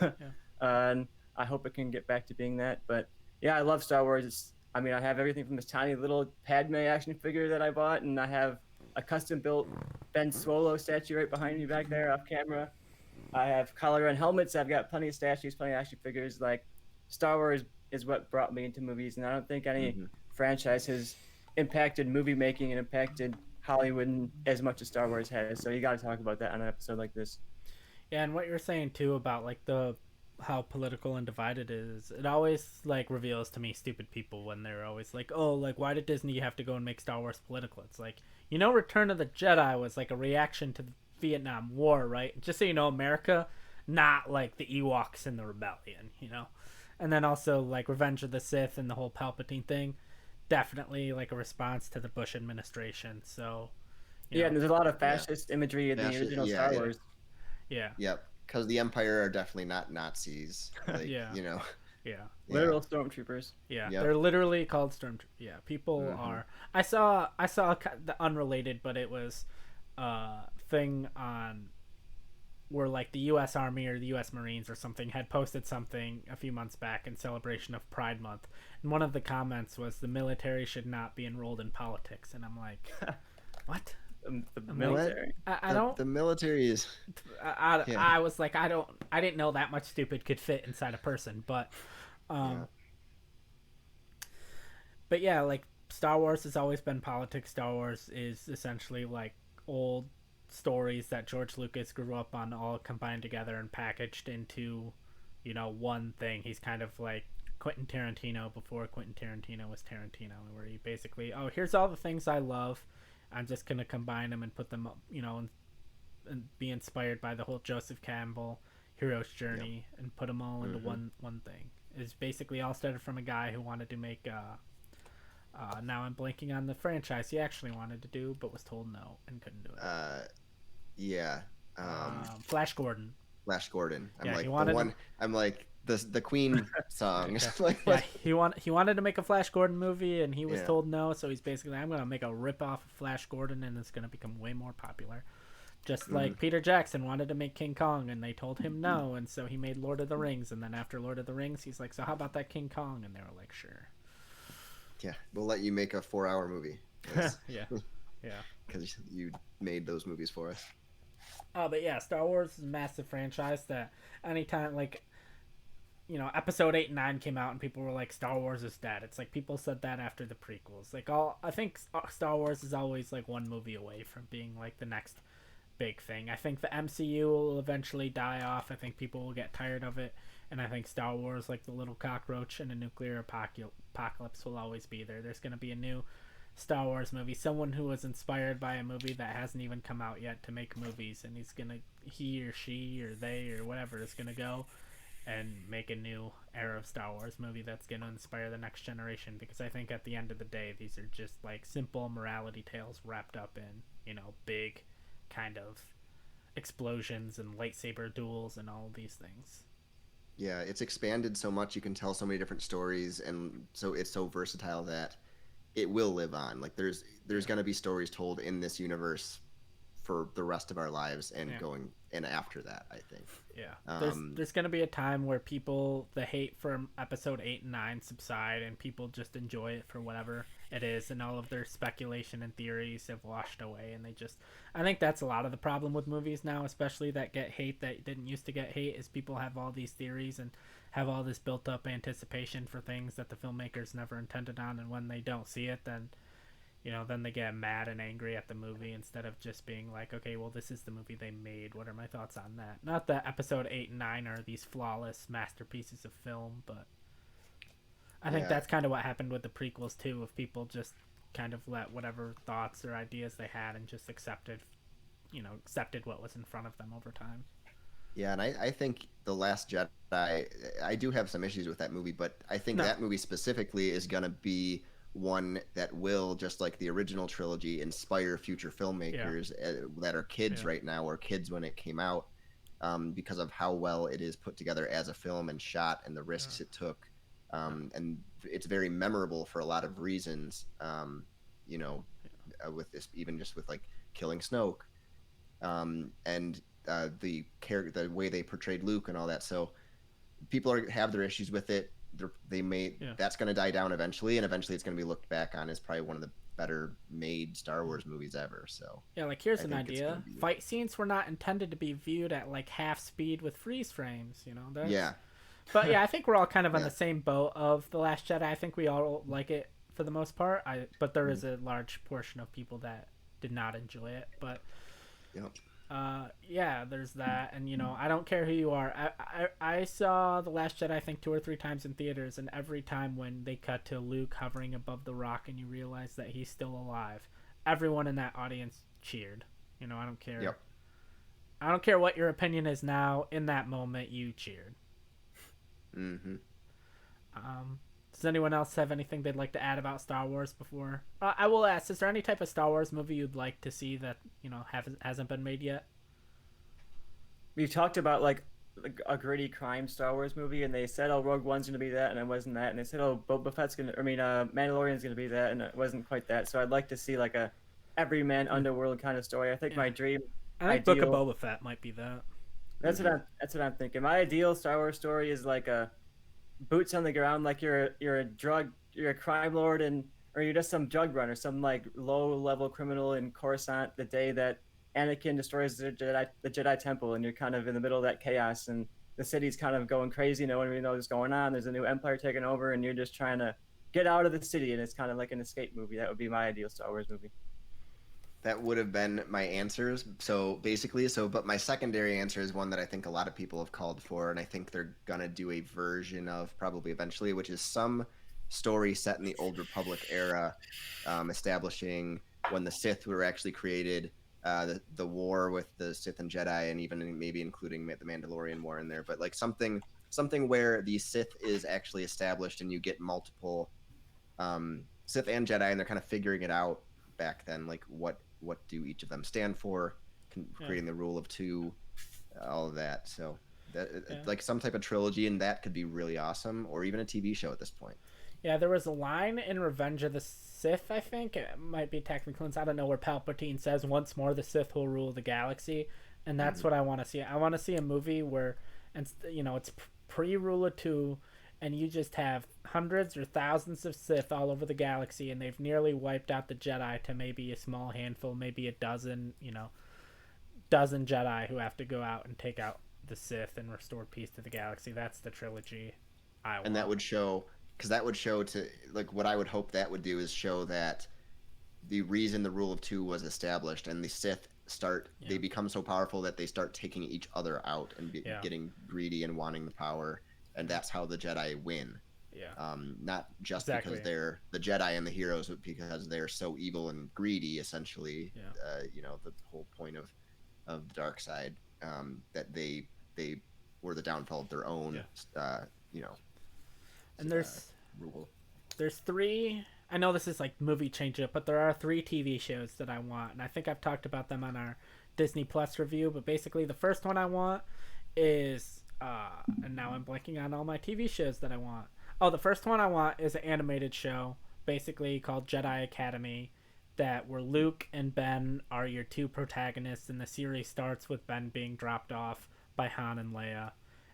And I hope it can get back to being that. But yeah, I love Star Wars. I mean, I have everything from this tiny little Padme action figure that I bought, and I have a custom built Ben Swolo statue right behind me back there off camera. I have collar and helmets. I've got plenty of statues, plenty of action figures. Like Star Wars is what brought me into movies, and I don't think any franchise has impacted movie making and impacted Hollywood as much as Star Wars has. So you got to talk about that on an episode like this. Yeah, and what you're saying too about like the how political and divided it is, it always like reveals to me stupid people when they're always like, oh, like why did Disney have to go and make Star Wars political? It's like, Return of the Jedi was like a reaction to the Vietnam War, right? Just so you know, America, not like the Ewoks in the rebellion, and then also like Revenge of the Sith and the whole Palpatine thing, definitely like a response to the Bush administration. So and there's a lot of fascist imagery in the original Star Wars. Yep, because the Empire are definitely not Nazis. Like, Literal stormtroopers. They're literally called stormtroopers. People are. I saw the unrelated, but it was thing on where like the U.S. Army or the U.S. Marines or something had posted something a few months back in celebration of Pride Month, and one of the comments was the military should not be enrolled in politics, and I'm like, what? The military. I don't. The military is. I was like, I didn't know that much stupid could fit inside a person, but, but yeah, like Star Wars has always been politics. Star Wars is essentially like old stories that George Lucas grew up on, all combined together and packaged into, one thing. He's kind of like Quentin Tarantino before Quentin Tarantino was Tarantino, where he basically, here's all the things I love. I'm just going to combine them and put them up, and be inspired by the whole Joseph Campbell hero's journey and put them all into one thing. It's basically all started from a guy who wanted to make, now I'm blanking on the franchise he actually wanted to do, but was told no and couldn't do it. Flash Gordon. Flash Gordon. I'm like he wanted the one. I'm like the Queen song. He wanted to make a Flash Gordon movie, and he was told no. So he's basically, I'm gonna make a rip off of Flash Gordon, and it's gonna become way more popular. Just like Peter Jackson wanted to make King Kong, and they told him no, and so he made Lord of the Rings. And then after Lord of the Rings, he's like, so how about that King Kong? And they were like, sure. Yeah, we'll let you make a 4-hour movie. Yeah. Because you made those movies for us. But yeah, Star Wars is a massive franchise that anytime, like, Episode 8 and 9 came out and people were like, Star Wars is dead. It's like people said that after the prequels. Like, I think Star Wars is always like one movie away from being like the next big thing. I think the MCU will eventually die off. I think people will get tired of it. And I think Star Wars, like the little cockroach in a nuclear apocalypse, will always be there. There's going to be a new Star Wars movie. Someone who was inspired by a movie that hasn't even come out yet to make movies. And he or she or they or whatever is going to go and make a new era of Star Wars movie that's going to inspire the next generation. Because I think at the end of the day, these are just like simple morality tales wrapped up in, big kind of explosions and lightsaber duels and all of these things. Yeah, it's expanded so much. You can tell so many different stories, and so it's so versatile that it will live on. Like there's going to be stories told in this universe for the rest of our lives and going and after that, I think. Yeah. There's going to be a time where the hate from episode 8 and 9 subside and people just enjoy it for whatever. it is, and all of their speculation and theories have washed away, and I think that's a lot of the problem with movies now, especially that get hate that didn't used to get hate, is people have all these theories and have all this built up anticipation for things that the filmmakers never intended on, and when they don't see it, then then they get mad and angry at the movie instead of just being like, okay, well, this is the movie they made. What are my thoughts on that? Not that episode 8 and 9 are these flawless masterpieces of film, but I think that's kind of what happened with the prequels too, of people just kind of let whatever thoughts or ideas they had and just accepted what was in front of them over time. Yeah, and I think The Last Jedi, I do have some issues with that movie, but I think that movie specifically is going to be one that will, just like the original trilogy, inspire future filmmakers that are kids right now, or kids when it came out, because of how well it is put together as a film and shot, and the risks it took. And it's very memorable for a lot of reasons, with this, even just with like killing Snoke, and the character, the way they portrayed Luke and all that. So people have their issues with it. That's going to die down eventually, and eventually it's going to be looked back on as probably one of the better made Star Wars movies ever. So like, here's an idea: fight scenes were not intended to be viewed at like half speed with freeze frames. But I think we're all kind of on the same boat of The Last Jedi. I think we all like it for the most part. But there is a large portion of people that did not enjoy it. But there's that, and I don't care who you are. I saw The Last Jedi, I think 2 or 3 times in theaters, and every time when they cut to Luke hovering above the rock and you realize that he's still alive, everyone in that audience cheered. I don't care. Yep. I don't care what your opinion is now. In that moment, you cheered. Mm-hmm. Does anyone else have anything they'd like to add about Star Wars before? I will ask, is there any type of Star Wars movie you'd like to see that, hasn't been made yet? We've talked about like a gritty crime Star Wars movie, and they said, oh, Rogue One's going to be that, and it wasn't that. And they said, oh, Mandalorian's going to be that, and it wasn't quite that. So I'd like to see like a everyman underworld kind of story. I think my dream I think Book of Boba Fett might be that. That's what I'm thinking. My ideal Star Wars story is like a boots on the ground, like you're a crime lord, or you're just some drug runner, some like low level criminal in Coruscant the day that Anakin destroys the Jedi Temple, and you're kind of in the middle of that chaos, and the city's kind of going crazy. No one really knows what's going on. There's a new empire taking over, and you're just trying to get out of the city, and it's kind of like an escape movie. That would be my ideal Star Wars movie. That would have been my answers. But my secondary answer is one that I think a lot of people have called for, and I think they're going to do a version of probably eventually, which is some story set in the Old Republic era, establishing when the Sith were actually created, the war with the Sith and Jedi, and even maybe including the Mandalorian war in there. But like something where the Sith is actually established, and you get multiple Sith and Jedi, and they're kind of figuring it out back then, like what do each of them stand for, creating the rule of 2, all of that. So like some type of trilogy, and that could be really awesome, or even a TV show at this point. There was a line in Revenge of the Sith, I think it might be technically, I don't know, where Palpatine says, once more the Sith will rule the galaxy, and that's what I want to see. I want to see a movie where, and it's pre-rule of 2, and you just have hundreds or thousands of Sith all over the galaxy, and they've nearly wiped out the Jedi to maybe a small handful, maybe a dozen Jedi who have to go out and take out the Sith and restore peace to the galaxy. That's the trilogy I want. And that would show to, like, what I would hope that would do is show that the reason the rule of 2 was established, and the Sith they become so powerful that they start taking each other out and getting greedy and wanting the power. And that's how the Jedi win. Not just because they're the Jedi and the heroes, but because they're so evil and greedy, essentially. The whole point of the dark side, that they were the downfall of their own, And there's rule. There's 3. I know this is like movie Changeup, but there are 3 TV shows that I want, and I think I've talked about them on our Disney Plus review. But basically, the first one I want is. And now I'm blanking on all my TV shows that I want. Oh, the first one I want is an animated show, basically called Jedi Academy, where Luke and Ben are your 2 protagonists, and the series starts with Ben being dropped off by Han and Leia,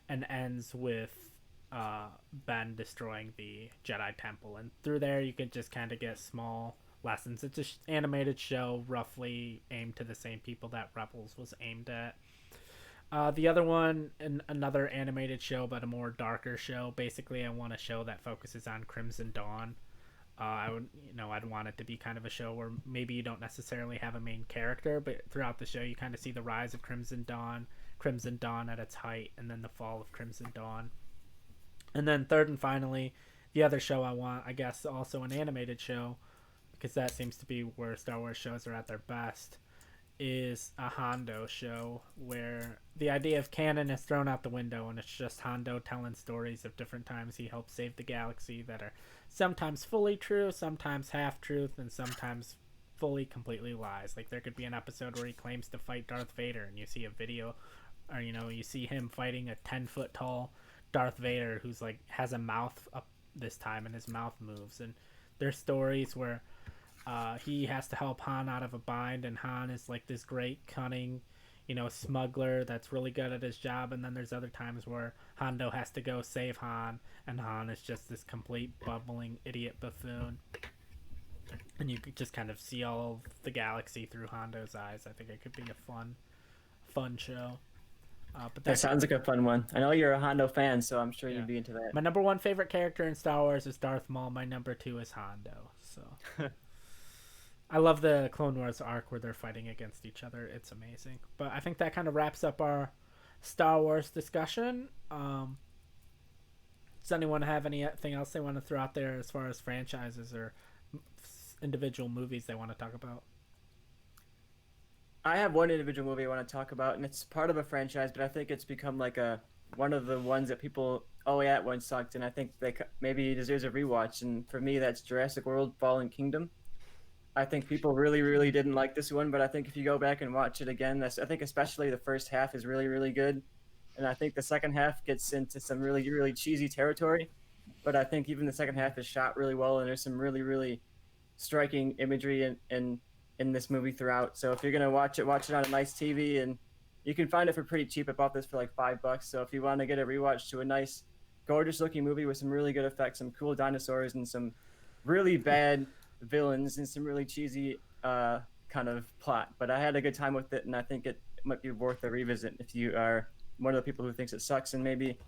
and ends with Ben destroying the Jedi Temple, and through there you can just kind of get small lessons. It's an animated show, roughly aimed to the same people that Rebels was aimed at. The other one, another animated show, but a more darker show. Basically, I want a show that focuses on Crimson Dawn. I'd want it to be kind of a show where maybe you don't necessarily have a main character, but throughout the show you kind of see the rise of Crimson Dawn at its height, and then the fall of Crimson Dawn. And then third and finally, the other show I want, I guess, also an animated show, because that seems to be where Star Wars shows are at their best, is a Hondo show where the idea of canon is thrown out the window and it's just Hondo telling stories of different times he helped save the galaxy that are sometimes fully true, sometimes half truth, and sometimes fully completely lies. Like there could be an episode where he claims to fight Darth Vader and you see a video, or you see him fighting a 10-foot tall Darth Vader who's like has a mouth up this time and his mouth moves. And there's stories where he has to help Han out of a bind, and Han is like this great, cunning, smuggler that's really good at his job. And then there's other times where Hondo has to go save Han, and Han is just this complete bubbling idiot buffoon. And you could just kind of see all of the galaxy through Hondo's eyes. I think it could be a fun show. But That sounds like a fun one. I know you're a Hondo fan, so I'm sure you'd be into that. My number one favorite character in Star Wars is Darth Maul. My number two is Hondo. So I love the Clone Wars arc where they're fighting against each other. It's amazing. But I think that kind of wraps up our Star Wars discussion. Does anyone have anything else they want to throw out there as far as franchises or individual movies they want to talk about? I have one individual movie I want to talk about, and it's part of a franchise, but I think it's become like one of the ones that people, oh yeah, it one sucked, and I think maybe deserves a rewatch. And for me, that's Jurassic World: Fallen Kingdom. I think people really, really didn't like this one, but I think if you go back and watch it again, I think especially the first half is really, really good, and I think the second half gets into some really, really cheesy territory. But I think even the second half is shot really well, and there's some really, really striking imagery in this movie throughout. So if you're gonna watch it on a nice TV, and you can find it for pretty cheap. I bought this for like $5. So if you want to get a rewatch to a nice, gorgeous looking movie with some really good effects, some cool dinosaurs, and some really bad villains, and some really cheesy kind of plot, but I had a good time with it, and I think it might be worth a revisit if you are one of the people who thinks it sucks, and maybe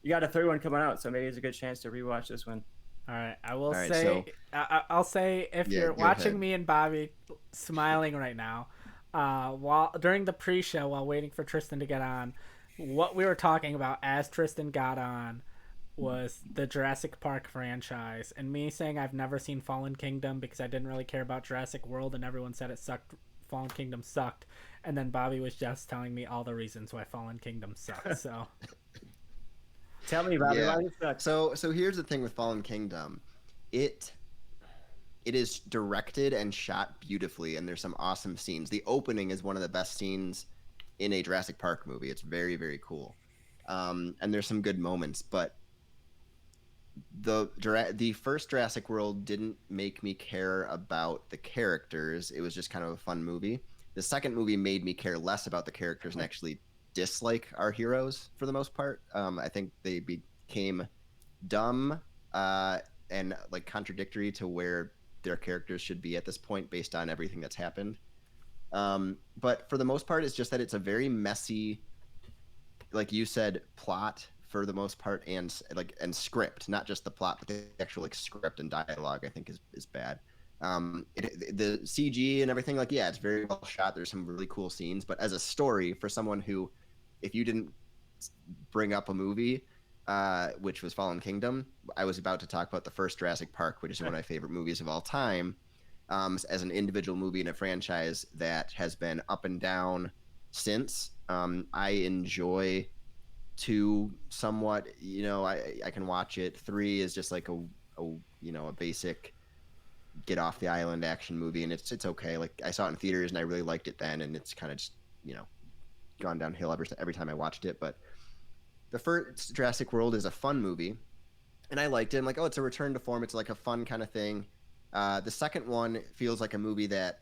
you got a third one coming out, so maybe it's a good chance to rewatch this one. All right, I'll say if you're watching me and Bobby smiling right now, while during the pre-show while waiting for Tristan to get on, what we were talking about as Tristan got on was the Jurassic Park franchise, and me saying I've never seen Fallen Kingdom because I didn't really care about Jurassic World and everyone said it sucked. Fallen Kingdom sucked, and then Bobby was just telling me all the reasons why Fallen Kingdom sucked. So tell me, Bobby, why it sucks. So here's the thing with Fallen Kingdom, it is directed and shot beautifully, and there's some awesome scenes. The opening is one of the best scenes in a Jurassic Park movie. It's very, very cool, and there's some good moments, but the first Jurassic World didn't make me care about the characters. It was just kind of a fun movie. The second movie made me care less about the characters and actually dislike our heroes for the most part. I think they became dumb and like contradictory to where their characters should be at this point based on everything that's happened. But for the most part, it's just that it's a very messy, like you said, plot for the most part, and script, not just the plot, but the actual script and dialogue, I think is bad. The CG and everything, it's very well shot. There's some really cool scenes, but as a story, for someone who, if you didn't bring up a movie, which was Fallen Kingdom, I was about to talk about the first Jurassic Park, which is one of my favorite movies of all time, as an individual movie in a franchise that has been up and down since. I enjoy 2 somewhat, I can watch it. 3 is just like a basic get off the island action movie, and it's okay. Like, I saw it in theaters and I really liked it then, and it's kind of just gone downhill every time I watched it. But the first Jurassic World is a fun movie, and I liked it. I'm like, oh, it's a return to form. It's like a fun kind of thing. The second one feels like a movie that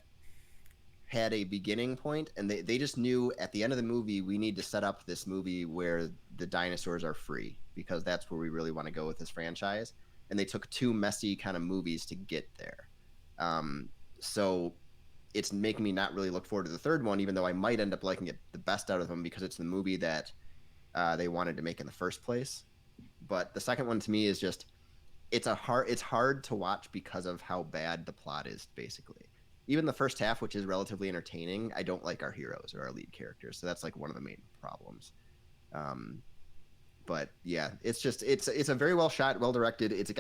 had a beginning point, and they just knew at the end of the movie, we need to set up this movie where the dinosaurs are free, because that's where we really want to go with this franchise. And they took two messy kind of movies to get there. So it's making me not really look forward to the third one, even though I might end up liking it the best out of them because it's the movie that they wanted to make in the first place. But the second one to me is just it's hard to watch because of how bad the plot is, basically. Even the first half, which is relatively entertaining, I don't like our heroes or our lead characters, so that's like one of the main problems. But yeah, it's a very well shot, well directed. It's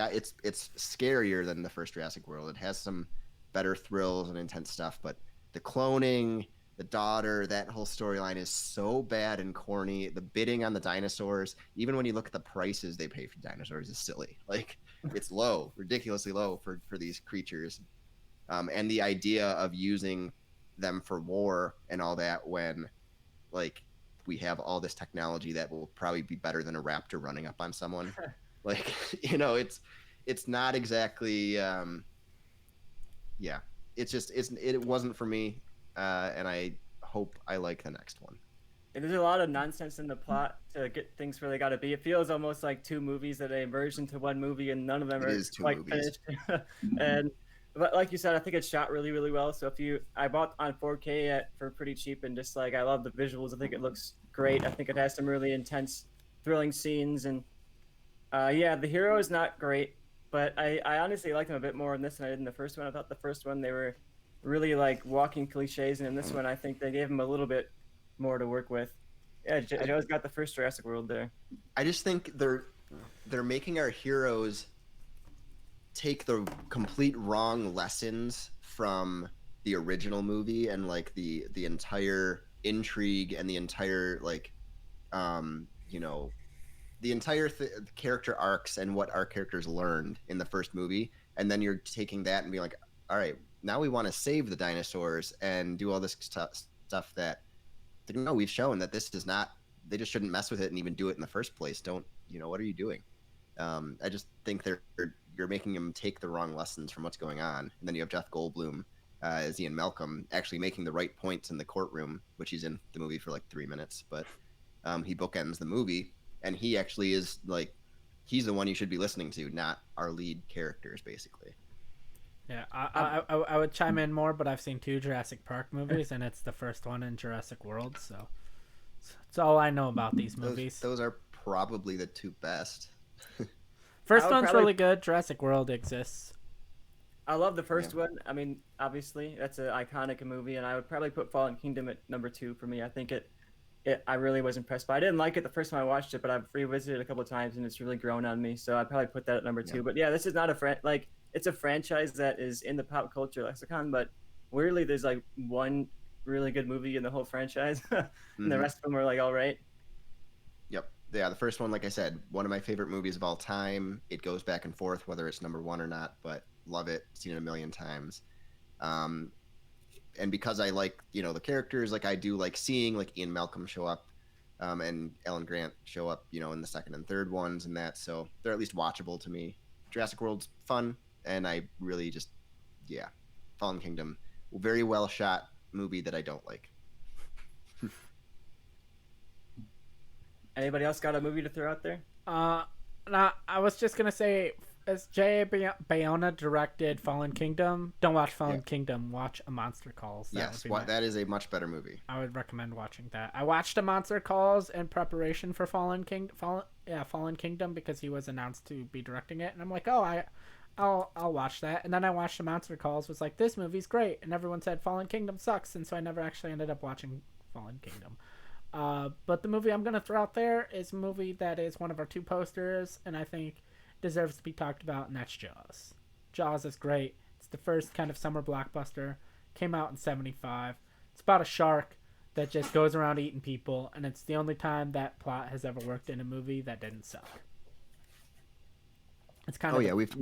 scarier than the first Jurassic World. It has some better thrills and intense stuff, but the cloning, the daughter, that whole storyline is so bad and corny. The bidding on the dinosaurs, even when you look at the prices they pay for dinosaurs, is silly. Like, it's low, ridiculously low for these creatures. And the idea of using them for war and all that, when like we have all this technology that will probably be better than a raptor running up on someone. Like, it's not exactly it wasn't for me, and I hope I like the next one. There's a lot of nonsense in the plot to get things where they got to be. It feels almost like two movies that they merged into one movie, and none of them are quite finished. But like you said, I think it's shot really, really well. So I bought on 4K for pretty cheap, and just like I love the visuals. I think it looks great. I think it has some really intense, thrilling scenes, and the hero is not great, but I honestly liked him a bit more in this than I did in the first one. I thought the first one they were really like walking cliches, and in this one I think they gave him a little bit more to work with. Yeah, Joe's got the first Jurassic World there. I just think they're making our heroes take the complete wrong lessons from the original movie, and like the entire intrigue and the entire like the entire character arcs and what our characters learned in the first movie, and then you're taking that and being like, all right, now we want to save the dinosaurs and do all this stuff that, no, we've shown that this is not, they just shouldn't mess with it and even do it in the first place. Don't, what are you doing? I just think you're making them take the wrong lessons from what's going on. And then you have Jeff Goldblum as Ian Malcolm actually making the right points in the courtroom, which he's in the movie for like 3 minutes, but he bookends the movie, and he actually is like, he's the one you should be listening to, not our lead characters, basically. Yeah, I would chime in more, but I've seen 2 Jurassic Park movies, and it's the first one in Jurassic World, so it's all I know about these movies. Those are probably the 2 best. First one's really good. Jurassic World exists. I love the first one. I mean, obviously, that's an iconic movie, and I would probably put Fallen Kingdom at number 2 for me. I think I really was impressed by it. I didn't like it the first time I watched it, but I've revisited it a couple of times, and it's really grown on me, so I'd probably put that at number 2. But yeah, this is not it's a franchise that is in the pop culture lexicon, but weirdly, there's like one really good movie in the whole franchise, and the rest of them are like all right. Yep. Yeah, the first one, like I said, one of my favorite movies of all time. It goes back and forth whether it's number 1 or not, but love it. Seen it a million times. And because I like, the characters, like I do like seeing like Ian Malcolm show up, and Alan Grant show up, in the second and third ones and that. So they're at least watchable to me. Jurassic World's fun. And I really just, Fallen Kingdom, very well shot movie that I don't like. Anybody else got a movie to throw out there? No, I was just gonna say, as J.A. Bayona directed Fallen Kingdom, don't watch Fallen Kingdom. Watch A Monster Calls. That is a much better movie. I would recommend watching that. I watched A Monster Calls in preparation for Fallen Kingdom because he was announced to be directing it, and I'm like, I'll watch that. And then I watched A Monster Calls, was like, this movie's great, and everyone said Fallen Kingdom sucks, and so I never actually ended up watching Fallen Kingdom. But the movie I'm gonna throw out there is a movie that is one of our 2 posters, and I think deserves to be talked about, and that's Jaws. Jaws is great. It's the first kind of summer blockbuster. Came out in 1975. It's about a shark that just goes around eating people, and it's the only time that plot has ever worked in a movie that didn't suck. It's kind of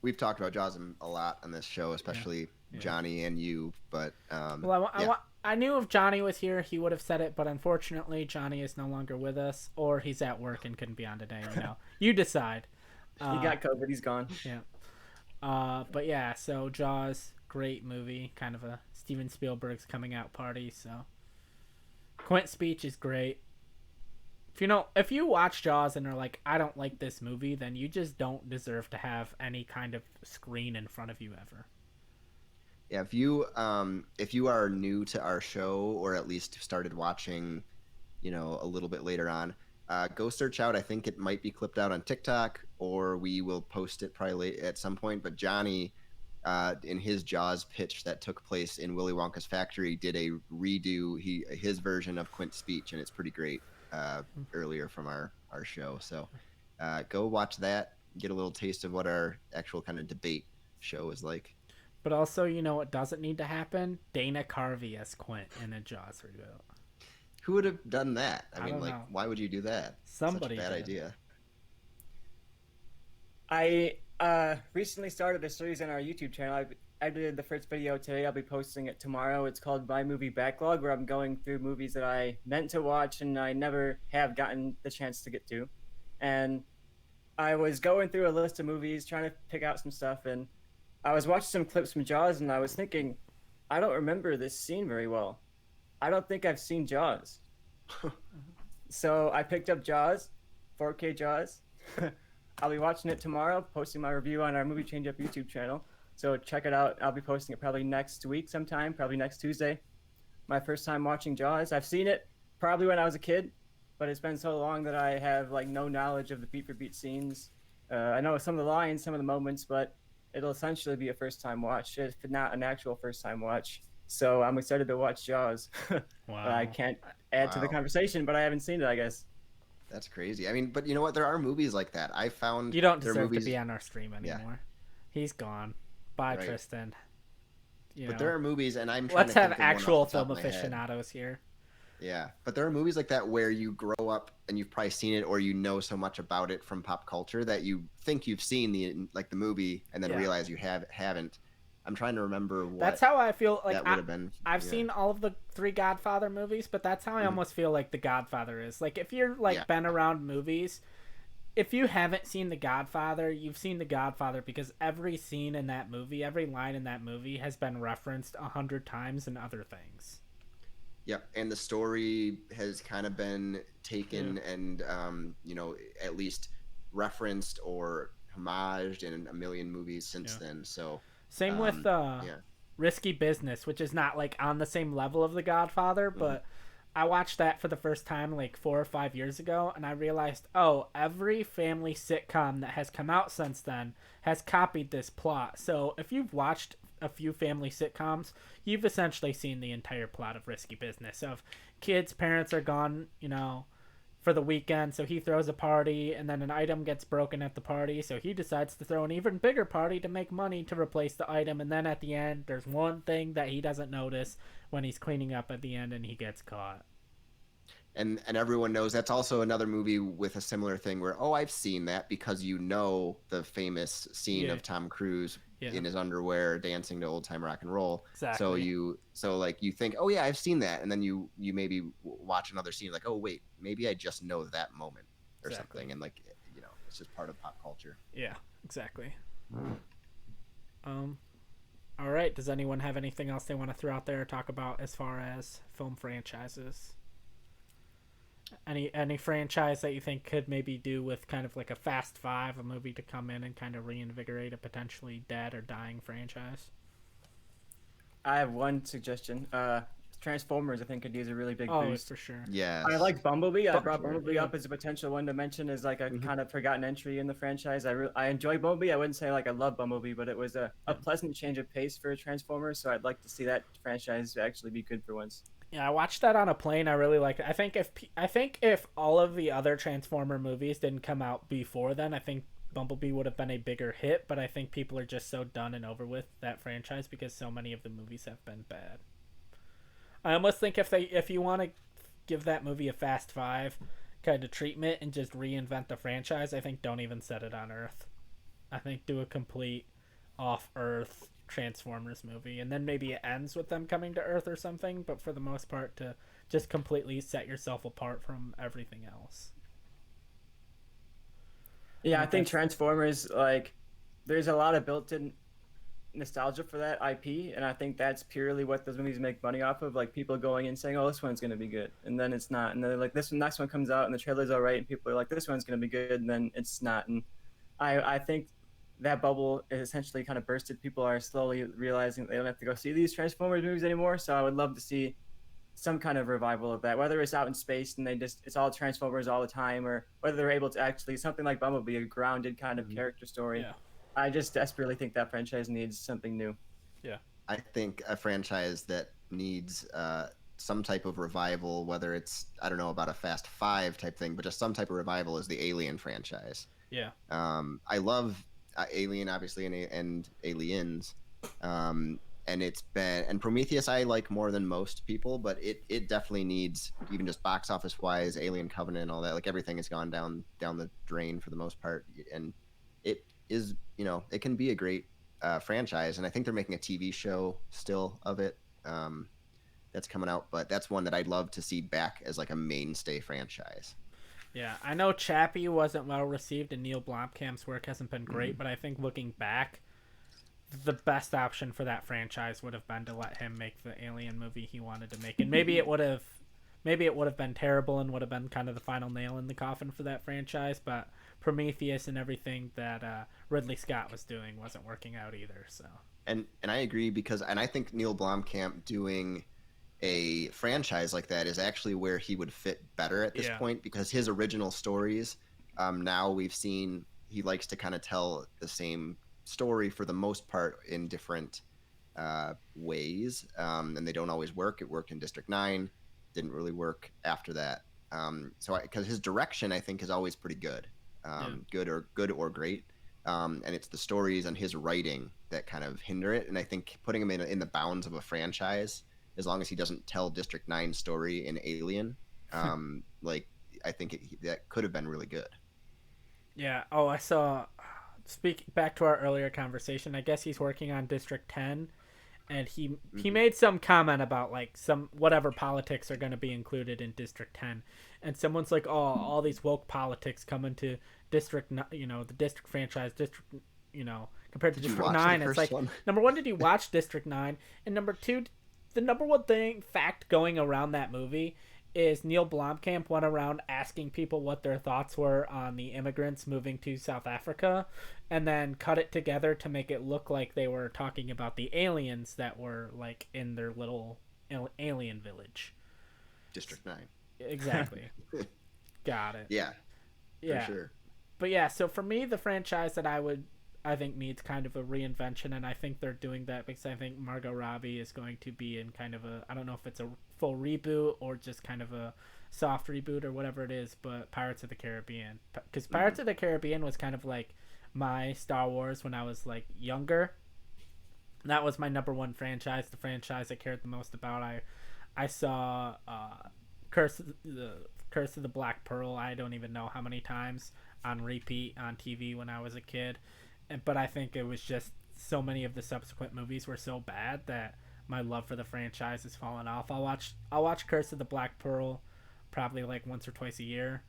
we've talked about Jaws a lot on this show, especially Johnny and you. But I knew if Johnny was here, he would have said it, but unfortunately, Johnny is no longer with us, or he's at work and couldn't be on today. You decide. He got COVID. He's gone. Yeah. But yeah, so Jaws, great movie, kind of a Steven Spielberg's coming out party. So Quint's speech is great. If you watch Jaws and are like, I don't like this movie, then you just don't deserve to have any kind of screen in front of you ever. Yeah, if you are new to our show or at least started watching, a little bit later on, go search out. I think it might be clipped out on TikTok, or we will post it probably at some point. But Johnny, in his Jaws pitch that took place in Willy Wonka's factory, did a redo his version of Quint's speech, and it's pretty great. Earlier from our show, so go watch that. Get a little taste of what our actual kind of debate show is like. But also, what doesn't need to happen? Dana Carvey as Quint in a Jaws reboot. Who would have done that? I mean, don't know. why would you do that? Somebody Such a bad did. idea. I recently started a series on our YouTube channel. I edited the first video today. I'll be posting it tomorrow. It's called My Movie Backlog, where I'm going through movies that I meant to watch and I never have gotten the chance to get to. And I was going through a list of movies, trying to pick out some stuff, and I was watching some clips from Jaws, and I was thinking, I don't remember this scene very well. I don't think I've seen Jaws. So I picked up Jaws, 4K Jaws. I'll be watching it tomorrow, posting my review on our Movie Changeup YouTube channel. So check it out. I'll be posting it probably next week sometime, probably next Tuesday. My first time watching Jaws. I've seen it probably when I was a kid, but it's been so long that I have no knowledge of the beat for beat scenes. I know some of the lines, some of the moments, but it'll essentially be a first time watch, if not an actual first time watch. So I'm excited to watch Jaws. Wow. I can't add to the conversation, but I haven't seen it, I guess. That's crazy. I mean, but you know what? There are movies like that. I found You don't there are deserve movies, to be on our stream anymore. He's gone. Bye, Right. Tristan. But there are movies, and I'm trying Let's to have think of one actual off the top film of my head. aficionados here. Yeah, but there are movies like that where you grow up and you've probably seen it, or you know so much about it from pop culture that you think you've seen the movie and then realize you haven't. I'm trying to remember what. That's how I feel. That would have been. I've seen all of the 3 Godfather movies, but that's how I almost feel like The Godfather is. Like, if you're been around movies, if you haven't seen The Godfather, you've seen The Godfather because every scene in that movie, every line in that movie has been referenced 100 times in other things. Yep, and the story has kind of been taken and at least referenced or homaged in a million movies since then. So same with Risky Business, which is not on the same level of The Godfather, but I watched that for the first time 4 or 5 years ago, and I realized, every family sitcom that has come out since then has copied this plot. So if you've watched a few family sitcoms, you've essentially seen the entire plot of Risky Business. Of kids' parents are gone, for the weekend, so he throws a party, and then an item gets broken at the party, so he decides to throw an even bigger party to make money to replace the item, and then at the end, there's one thing that he doesn't notice when he's cleaning up at the end, and he gets caught. And everyone knows that's also another movie with a similar thing where, I've seen that, because the famous scene of Tom Cruise in his underwear dancing to old time rock and roll. Exactly. So you think, I've seen that, and then you maybe watch another scene like, wait, maybe I just know that moment or something, and it's just part of pop culture. Yeah, exactly. All right. Does anyone have anything else they want to throw out there or talk about as far as film franchises? Any franchise that you think could maybe do with kind of a Fast Five, a movie to come in and kind of reinvigorate a potentially dead or dying franchise? I have one suggestion. Transformers, I think, could use a really big boost. For sure. Yeah. I like Bumblebee. I brought Bumblebee up as a potential one to mention as a kind of forgotten entry in the franchise. I enjoy Bumblebee. I wouldn't say I love Bumblebee, but it was a pleasant change of pace for Transformers. So I'd like to see that franchise actually be good for once. Yeah, I watched that on a plane. I really liked it. I think if all of the other Transformer movies didn't come out before then, I think Bumblebee would have been a bigger hit. But I think people are just so done and over with that franchise because so many of the movies have been bad. I almost think if you want to give that movie a Fast Five kind of treatment and just reinvent the franchise, I think don't even set it on Earth. I think do a complete off-Earth Transformers movie, and then maybe it ends with them coming to Earth or something, but for the most part to just completely set yourself apart from everything else. Yeah, I think Transformers, there's a lot of built-in nostalgia for that IP, and I think that's purely what those movies make money off of. Like people going in saying, "Oh, this one's gonna be good," and then it's not, and then like this next one comes out and the trailer's all right, and people are like, "This one's gonna be good," and then it's not. And I think that bubble is essentially kind of bursted. People are slowly realizing they don't have to go see these Transformers movies anymore. So I would love to see some kind of revival of that, whether it's out in space and it's all Transformers all the time, or whether they're able to actually something like Bumblebee, a grounded kind of character story. Yeah. I just desperately think that franchise needs something new. Yeah. I think a franchise that needs some type of revival, whether it's, I don't know about a Fast Five type thing, but just some type of revival, is the Alien franchise. Yeah. I love Alien, obviously, and Aliens. And it's been, and Prometheus I like more than most people, but it definitely needs, even just box office wise, Alien Covenant and all that, like everything has gone down the drain for the most part, and it is, it can be a great franchise, and I think they're making a TV show still of it that's coming out, but that's one that I'd love to see back as like a mainstay franchise. Yeah, I know Chappie wasn't well received and Neil Blomkamp's work hasn't been great, but I think looking back, the best option for that franchise would have been to let him make the Alien movie he wanted to make, and maybe it would have been terrible and would have been kind of the final nail in the coffin for that franchise. But Prometheus and everything that Ridley Scott was doing wasn't working out either. So and I agree, because I think Neil Blomkamp doing a franchise like that is actually where he would fit better at this point, because his original stories, now we've seen he likes to kind of tell the same story for the most part in different ways, and they don't always work. It worked in District 9, didn't really work after that. So because his direction, I think, is always pretty good, good or great, and it's the stories and his writing that kind of hinder it. And I think putting him in the bounds of a franchise, as long as he doesn't tell District 9 story in Alien, like I think that could have been really good. Yeah. Oh, I saw. Speaking back to our earlier conversation, I guess he's working on District 10, and he made some comment about like some whatever politics are going to be included in District 10, and someone's like, "Oh, all these woke politics come into District, the District franchise, District, compared to District 9." It's like, number one, did you watch District 9? And number two, the number one fact going around that movie is Neil Blomkamp went around asking people what their thoughts were on the immigrants moving to South Africa, and then cut it together to make it look like they were talking about the aliens that were like in their little alien village. District 9. Exactly. Got it. Yeah. Yeah. For sure. But yeah, so for me, the franchise that I think needs kind of a reinvention, and I think they're doing that because I think Margot Robbie is going to be in kind of I don't know if it's a full reboot or just kind of a soft reboot or whatever it is, but Pirates of the Caribbean. Because Pirates of the Caribbean was kind of like my Star Wars when I was like younger. That was my number one franchise, the franchise I cared the most about. I saw Curse of the Black Pearl, I don't even know how many times, on repeat on TV when I was a kid. But I think it was just so many of the subsequent movies were so bad that my love for the franchise has fallen off. I'll watch Curse of the Black Pearl probably like once or twice a year,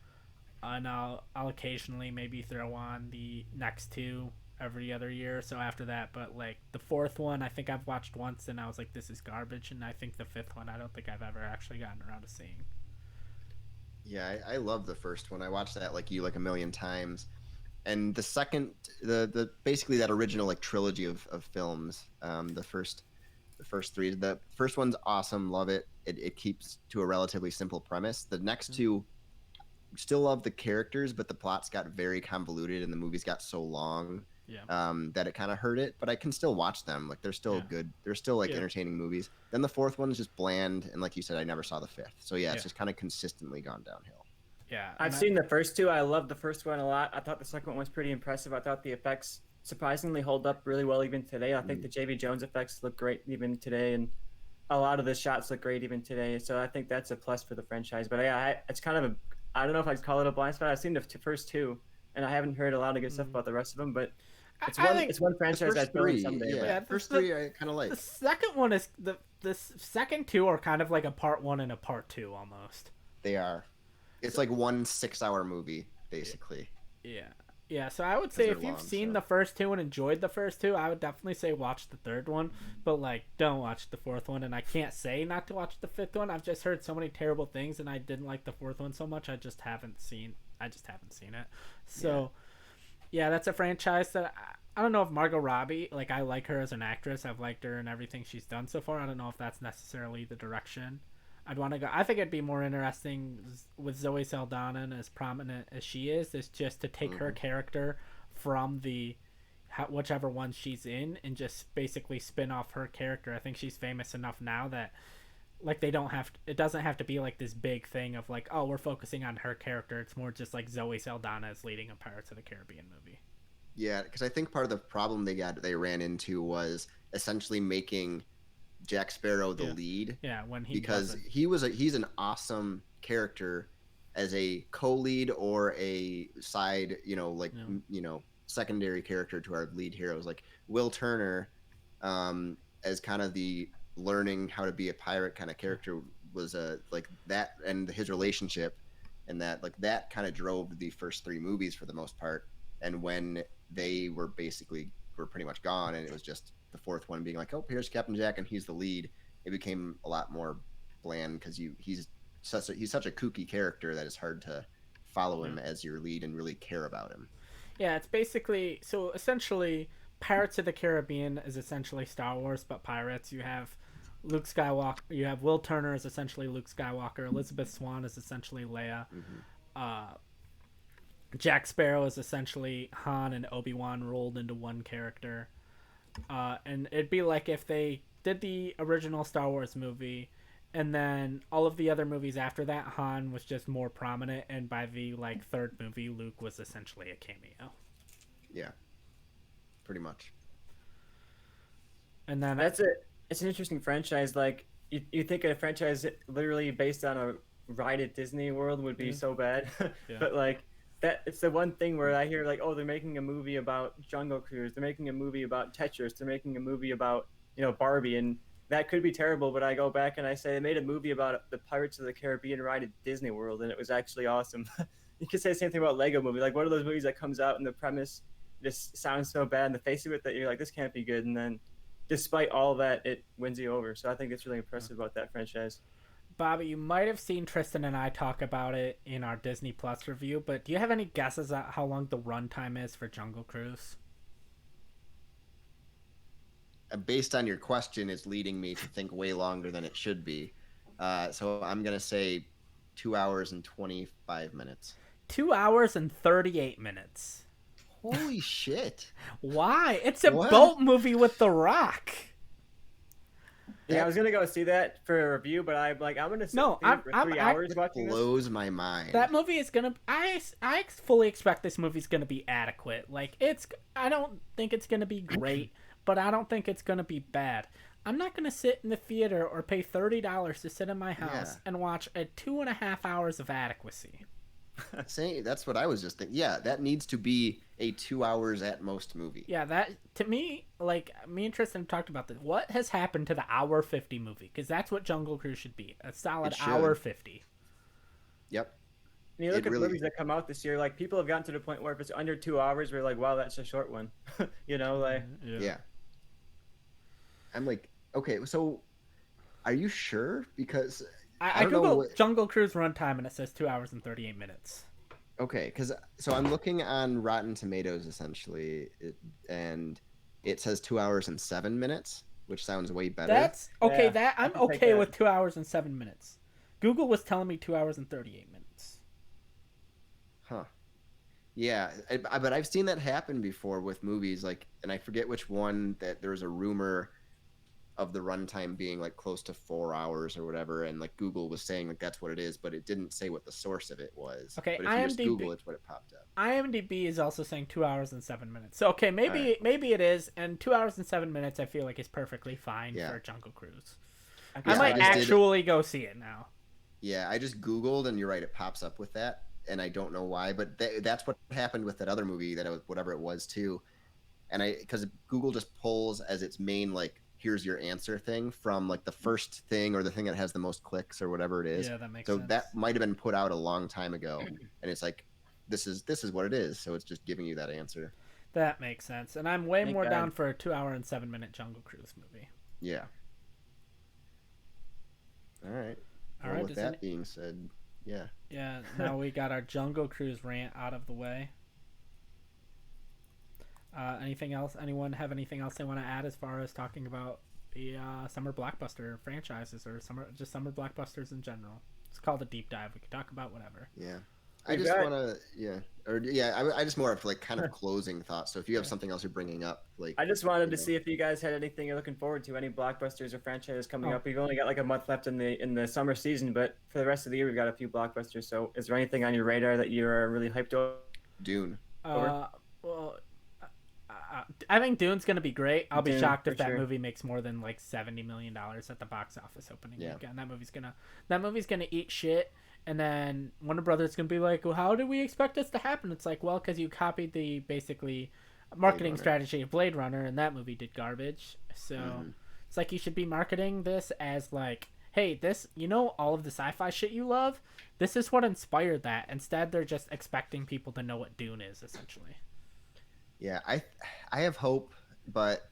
and I'll occasionally maybe throw on the next two every other year or so after that. But like the fourth one, I think I've watched once and I was like, this is garbage. And I think the fifth one, I don't think I've ever actually gotten around to seeing. Yeah, I love the first one. I watched that like you, like a million times. And the second, the basically that original like trilogy of films, the first three, the first one's awesome, love it. It keeps to a relatively simple premise. The next two, still love the characters, but the plots got very convoluted and the movies got so long, that it kind of hurt it. But I can still watch them, like they're still good. They're still like entertaining movies. Then the fourth one is just bland, and like you said, I never saw the fifth. So it's just kind of consistently gone downhill. Yeah, I've seen the first two. I loved the first one a lot. I thought the second one was pretty impressive. I thought the effects surprisingly hold up really well even today. I think the J.B. Jones effects look great even today, and a lot of the shots look great even today. So I think that's a plus for the franchise. But it's kind of I don't know if I'd call it a blind spot. I've seen the first two, and I haven't heard a lot of good stuff about the rest of them. But it's one franchise I'd throw in someday. Yeah, first three I kind of like. The second one is the second two are kind of like a part one and a part two almost. They are. It's like one 6-hour movie, basically. Yeah. Yeah, so I would say because they're if you've long. seen So the first two and enjoyed the first two, I would definitely say watch the third one, but like don't watch the fourth one. And I can't say not to watch the fifth one. I've just heard so many terrible things, and I didn't like the fourth one so much. I just haven't seen it. So yeah, that's a franchise that I don't know if Margot Robbie, like I like her as an actress. I've liked her and everything she's done so far. I don't know if that's necessarily the direction I'd want to go. I think it'd be more interesting with Zoe Saldana, and as prominent as she is just to take her character from the whichever one she's in and just basically spin off her character. I think she's famous enough now that like they don't have it doesn't have to be like this big thing of like, oh, we're focusing on her character. It's more just like Zoe Saldana is leading a Pirates of the Caribbean movie. yeah, because I think part of the problem they ran into was essentially making Jack Sparrow the lead. Yeah, when he because wasn't. he's an awesome character as a co-lead or a side, secondary character to our lead heroes. Like Will Turner, as kind of the learning how to be a pirate kind of character was like that, and his relationship, and that kind of drove the first three movies for the most part. And when they were pretty much gone, and it was just the fourth one being like, oh, here's Captain Jack and he's the lead, it became a lot more bland because he's such a kooky character that it's hard to follow him as your lead and really care about him. Yeah, it's basically so essentially Pirates of the Caribbean is essentially Star Wars but pirates. You have Luke Skywalker. You have Will Turner is essentially Luke Skywalker. Elizabeth Swann is essentially Leia. Jack Sparrow is essentially Han and Obi-Wan rolled into one character. And it'd be like if they did the original Star Wars movie, and then all of the other movies after that, Han was just more prominent, and by the like third movie, Luke was essentially a cameo. Yeah, pretty much. And then That's it. It's an interesting franchise. Like you think a franchise literally based on a ride at Disney World would be so bad, but like that it's the one thing where I hear like, oh, they're making a movie about Jungle Cruise, they're making a movie about Tetris, they're making a movie about Barbie, and that could be terrible. But I go back and I say they made a movie about the Pirates of the Caribbean ride at Disney World, and it was actually awesome. You could say the same thing about Lego Movie. Like, one of those movies that comes out and the premise just sounds so bad in the face of it that you're like, this can't be good, and then despite all that, it wins you over. So I think it's really impressive about that franchise. Bobby, you might have seen Tristan and I talk about it in our Disney Plus review, but do you have any guesses at how long the runtime is for Jungle Cruise? Based on your question, it's leading me to think way longer than it should be. So I'm going to say 2 hours and 25 minutes. 2 hours and 38 minutes. Holy shit. Why? It's a boat movie with The Rock. Yeah, I was gonna go see that for a review, but I'm gonna sit No, for 3 hours watching this. Blows my mind. That movie is gonna. I fully expect this movie's gonna be adequate. Like I don't think it's gonna be great, but I don't think it's gonna be bad. I'm not gonna sit in the theater or pay $30 to sit in my house and watch a 2.5 hours of adequacy. That's what I was just thinking. Yeah, that needs to be a 2 hours at most movie. Yeah, that to me, like me and Tristan talked about this. What has happened to the hour 50 movie? Because that's what Jungle Cruise should be, a solid hour 50. Yep. And you look at movies that come out this year, like people have gotten to the point where if it's under 2 hours, we're like, wow, that's a short one. Yeah. I'm like, okay, so are you sure? Because I googled Jungle Cruise runtime and it says 2 hours and 38 minutes. Okay, so I'm looking on Rotten Tomatoes essentially, and it says 2 hours and 7 minutes, which sounds way better. That's okay. Yeah, I'm okay with 2 hours and 7 minutes. Google was telling me 2 hours and 38 minutes. Huh. Yeah, but I've seen that happen before with movies, like, and I forget which one that there was a rumor of the runtime being like close to 4 hours or whatever, and like Google was saying like that's what it is, but it didn't say what the source of it was. Okay, but if you just Google, it's what it popped up. IMDb is also saying 2 hours and 7 minutes. So okay, maybe it is, and 2 hours and 7 minutes I feel like is perfectly fine for Jungle Cruise. I might actually go see it now. Yeah, I just Googled, and you're right, it pops up with that, and I don't know why, but that's what happened with that other movie that it was, whatever it was too, and because Google just pulls as its main like here's your answer thing from like the first thing or the thing that has the most clicks or whatever it is. Yeah, that makes sense. So that might have been put out a long time ago, and it's like this is what it is. So it's just giving you that answer. That makes sense. And I'm way Thank more God. down for a 2 hour and 7 minute Jungle Cruise movie. Yeah. All right. All Well, right. with that being said, yeah. Yeah, now we got our Jungle Cruise rant out of the way. Anything else? Anyone have anything else they want to add as far as talking about the summer blockbuster franchises or summer blockbusters in general? It's called a deep dive. We could talk about whatever. Yeah. I just want to, I just more of like kind of closing thoughts. So if you have something else you're bringing up, like I just wanted to see if you guys had anything you're looking forward to, any blockbusters or franchises coming up. We've only got like a month left in the summer season, but for the rest of the year, we've got a few blockbusters. So is there anything on your radar that you're really hyped over? Dune. Well, I think Dune's gonna be great. I'll be shocked if that movie makes more than like $70 million at the box office opening weekend. That movie's gonna eat shit. And then Warner Brothers gonna be like, well, how did we expect this to happen? It's like, well, because you copied the basically marketing strategy of Blade Runner, and that movie did garbage. So it's like you should be marketing this as like, hey, this, all of the sci-fi shit you love, this is what inspired that. Instead, they're just expecting people to know what Dune is, essentially. Yeah, I have hope, but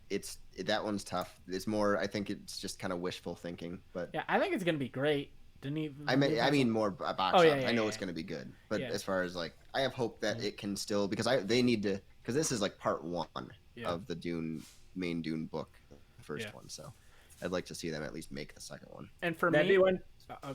that one's tough. It's more, I think it's just kind of wishful thinking. But yeah, I think it's gonna be great. I mean more box office. I know it's going to be good, but as far as like, I have hope that it can still, because they need to, because this is like part one of the main Dune book, the first one. So I'd like to see them at least make the second one. And for that'd me, be one.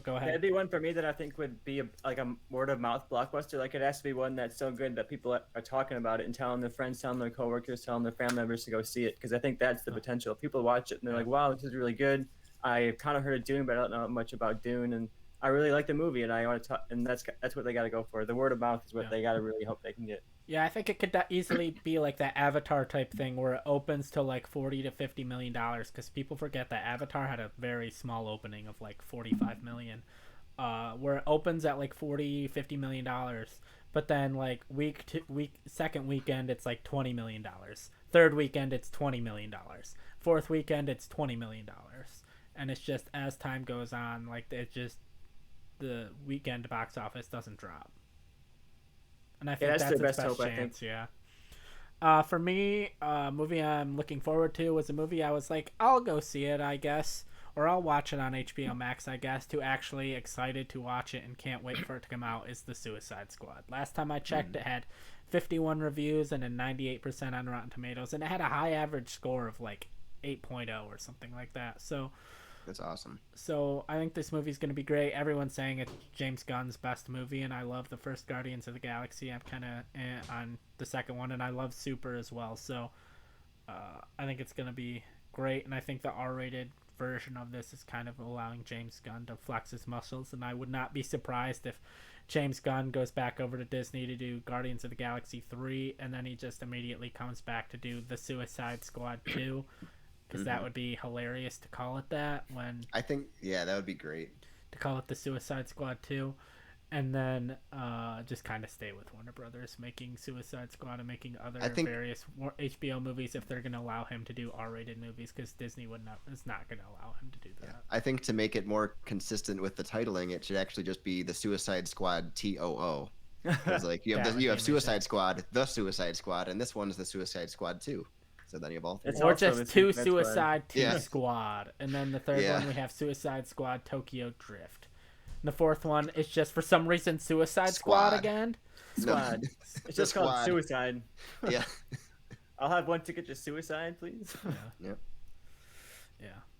Go ahead. That'd be one for me that I think would be like a word of mouth blockbuster. Like it has to be one that's so good that people are talking about it and telling their friends, telling their coworkers, telling their family members to go see it. Because I think that's the potential. People watch it and they're like, "Wow, this is really good." I kind of heard of Dune, but I don't know much about Dune, and I really like the movie, and I want to talk, and that's what they got to go for. The word of mouth is what they got to really hope they can get. Yeah, I think it could easily be like that Avatar type thing where it opens to like $40 to $50 million, because people forget that Avatar had a very small opening of like 45 million, where it opens at like $40-50 million, but then like second weekend it's like $20 million, third weekend it's $20 million, fourth weekend it's $20 million, and it's just as time goes on, like the weekend box office doesn't drop. And I think that's its best hope, chance. Yeah. For me, a movie I'm looking forward to was a movie I was like, I'll go see it, I guess, or I'll watch it on HBO Max, I guess, to actually excited to watch it and can't wait for it to come out, is The Suicide Squad. Last time I checked, it had 51 reviews and a 98% on Rotten Tomatoes, and it had a high average score of like 8.0 or something like that. So that's awesome. So I think this movie's going to be great. Everyone's saying it's James Gunn's best movie, and I love the first Guardians of the Galaxy. I'm kind of on the second one, and I love Super as well. So I think it's going to be great, and I think the R-rated version of this is kind of allowing James Gunn to flex his muscles, and I would not be surprised if James Gunn goes back over to Disney to do Guardians of the Galaxy 3, and then he just immediately comes back to do The Suicide Squad 2. Because that would be hilarious to call it that. I think, that would be great. To call it The Suicide Squad 2. And then just kind of stay with Warner Brothers, making Suicide Squad and making other various HBO movies if they're going to allow him to do R-rated movies, because Disney is not going to allow him to do that. Yeah. I think to make it more consistent with the titling, it should actually just be The Suicide Squad TOO. Because like you have Suicide Squad, The Suicide Squad, and this one's The Suicide Squad 2. So then you have all three. Or just two Suicide Squad. And then the third one we have Suicide Squad Tokyo Drift. And the fourth one is just for some reason Suicide Squad again. Squad. No. It's just called Suicide. Yeah. I'll have one ticket to Suicide, please. Yeah.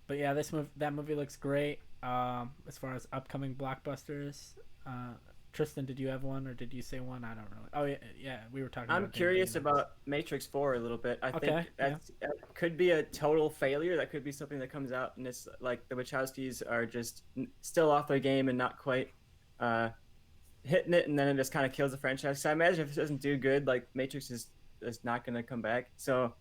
But yeah, that movie looks great. As far as upcoming blockbusters, Tristan, did you have one, or did you say one? I don't really. Oh yeah, we were talking. I'm curious about Matrix 4 a little bit. I think that could be a total failure. That could be something that comes out and it's like the Wachowskis are just still off their game and not quite hitting it, and then it just kind of kills the franchise. So I imagine if it doesn't do good, like Matrix is not going to come back. So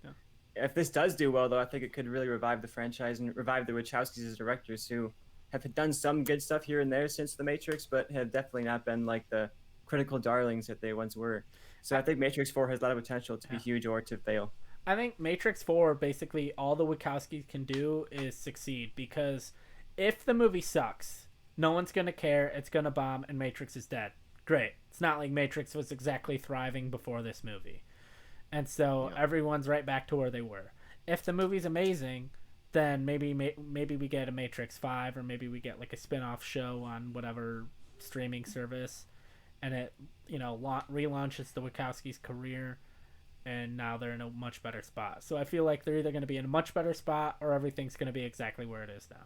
if this does do well, though, I think it could really revive the franchise and revive the Wachowskis as directors, who have done some good stuff here and there since The Matrix, but have definitely not been like the critical darlings that they once were. So I think Matrix 4 has a lot of potential to be huge or to fail. I think Matrix 4, basically all the Wachowskis can do is succeed, because if the movie sucks, no one's going to care, it's going to bomb, and Matrix is dead. great. It's not like Matrix was exactly thriving before this movie. And so everyone's right back to where they were. If the movie's amazing, then maybe we get a Matrix 5, or maybe we get like a spin-off show on whatever streaming service, and it, relaunches the Wachowskis' career, and now they're in a much better spot. So I feel like they're either going to be in a much better spot, or everything's going to be exactly where it is now.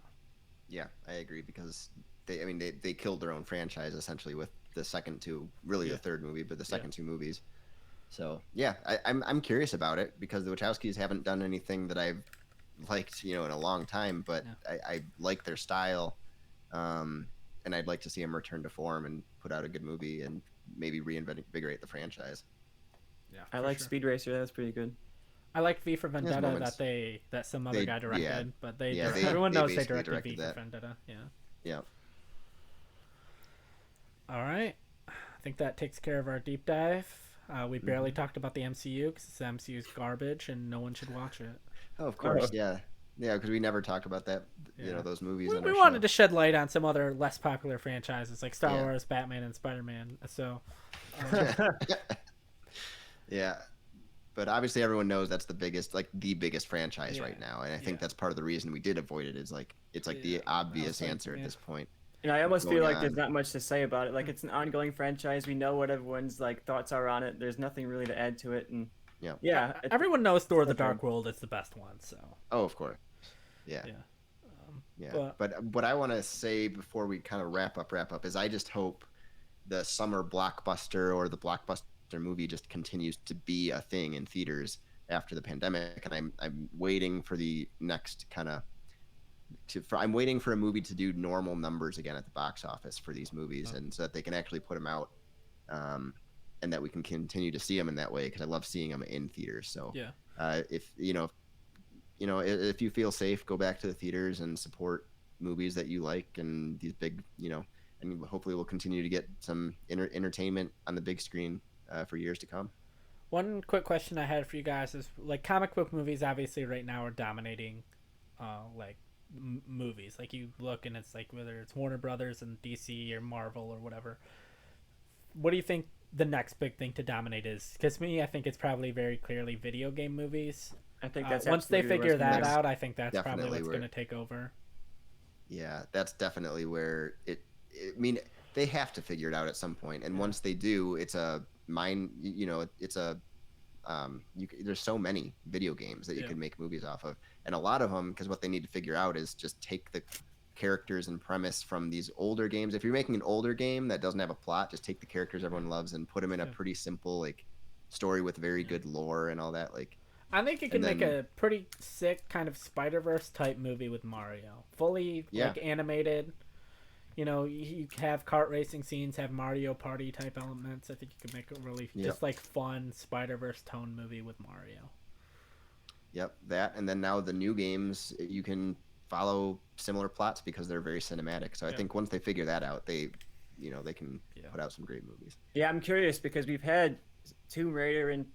Yeah, I agree, because they killed their own franchise essentially with the second two, really the third movie, but the second two movies. So yeah, I'm curious about it, because the Wachowskis haven't done anything that I've liked, in a long time, but I like their style, and I'd like to see them return to form and put out a good movie and maybe reinvigorate the franchise. Yeah, I like Speed Racer. That's pretty good. I like V for Vendetta that some other guy directed, but everyone knows they directed V for Vendetta. Yeah. All right, I think that takes care of our deep dive. We barely talked about the MCU because the MCU's garbage and no one should watch it. Oh, of course, yeah, because we never talked about that. Those movies. We wanted to shed light on some other less popular franchises like Star Wars, Batman, and Spider-Man. So, yeah, but obviously everyone knows that's the biggest franchise right now, and I think that's part of the reason we did avoid it. Is it's the obvious answer at this point. And I almost feel like there's not much to say about it. Like, it's an ongoing franchise. We know what everyone's thoughts are on it. There's nothing really to add to it. And everyone knows Thor: The Dark World is the best one. So. Oh, of course. Yeah. But what I want to say before we kind of wrap up is I just hope the summer blockbuster or the blockbuster movie just continues to be a thing in theaters after the pandemic. And I'm waiting for the next kind of. I'm waiting for a movie to do normal numbers again at the box office for these movies, and so that they can actually put them out, and that we can continue to see them in that way, because I love seeing them in theaters. So if if you feel safe, go back to the theaters and support movies that you like, and these big, and hopefully we'll continue to get some entertainment on the big screen for years to come. One quick question I had for you guys is, comic book movies obviously right now are dominating movies. You look and it's whether it's Warner Brothers and DC or Marvel or whatever. What do you think the next big thing to dominate is? Because I think it's probably very clearly video game movies. I think that's once they figure that out, I think that's probably what's going to take over. Yeah, that's definitely where they have to figure it out at some point, and once they do, it's a there's so many video games that you can make movies off of, and a lot of them, because what they need to figure out is just take the characters and premise from these older games. If you're making an older game that doesn't have a plot, just take the characters everyone loves and put them in a pretty simple story with very good lore and all that. I think you can make a pretty sick kind of Spider-Verse type movie with Mario, fully animated. You have kart racing scenes, have Mario Party type elements. I think you could make a really just fun Spider-Verse tone movie with Mario. Yep, that, and then now the new games, you can follow similar plots because they're very cinematic. So I think once they figure that out, they can put out some great movies. Yeah, I'm curious because we've had Tomb Raider and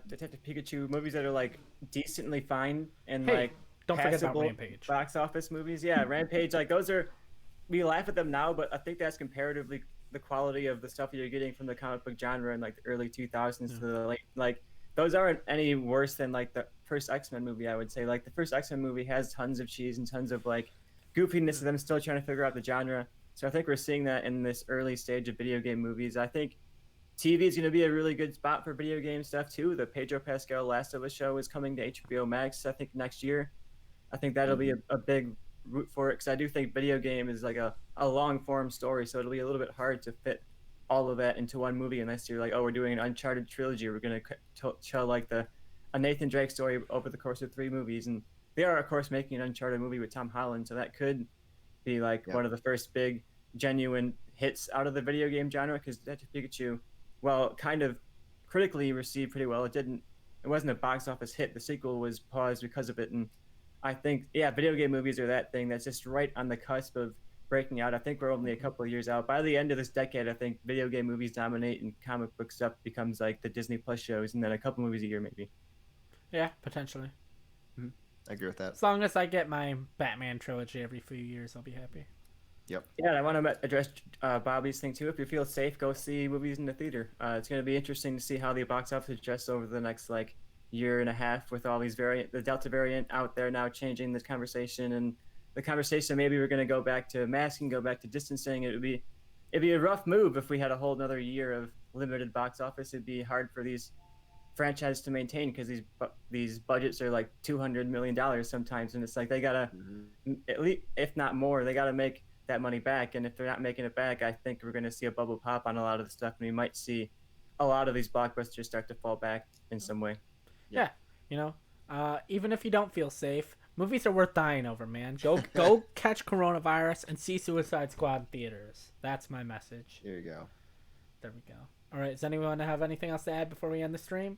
Detective Pikachu movies that are decently fine and don't forget about Rampage. Box office movies. Yeah, Rampage, those are. We laugh at them now, but I think that's comparatively the quality of the stuff that you're getting from the comic book genre in the early 2000s to the late. Those aren't any worse than the first X-Men movie, I would say. The first X-Men movie has tons of cheese and tons of goofiness of them still trying to figure out the genre. So I think we're seeing that in this early stage of video game movies. I think TV is going to be a really good spot for video game stuff too. The Pedro Pascal Last of Us show is coming to HBO Max, I think, next year. I think that'll be a big root for it, because I do think video game is a long form story, so it'll be a little bit hard to fit all of that into one movie unless you're we're doing an Uncharted trilogy, we're going to show a Nathan Drake story over the course of 3 movies, and they are of course making an Uncharted movie with Tom Holland, so that could be one of the first big genuine hits out of the video game genre, because Detective Pikachu, well, kind of critically received pretty well. It wasn't a box office hit. The sequel was paused because of it, and I think, video game movies are that thing that's just right on the cusp of breaking out. I think we're only a couple of years out. By the end of this decade, I think video game movies dominate and comic book stuff becomes the Disney Plus shows, and then a couple movies a year maybe. Yeah, potentially. I agree with that. As long as I get my Batman trilogy every few years, I'll be happy. Yep. Yeah, and I want to address Bobby's thing too. If you feel safe, go see movies in the theater. It's going to be interesting to see how the box office adjusts over the next like year and a half with all these the Delta variant out there now changing the conversation and the conversation. Maybe we're going to go back to masking, go back to distancing. It'd be a rough move if we had a whole another year of limited box office. It'd be hard for these franchises to maintain because these budgets are like $200 million sometimes, and it's like they gotta at least, if not more, they gotta make that money back. And if they're not making it back, I think we're going to see a bubble pop on a lot of the stuff, and we might see a lot of these blockbusters start to fall back in some way. Yeah, even if you don't feel safe, movies are worth dying over, man. Go catch coronavirus and see Suicide Squad in theaters. That's my message. There you go. There we go. All right, does anyone have anything else to add before we end the stream?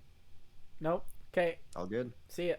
Nope. Okay. All good. See ya.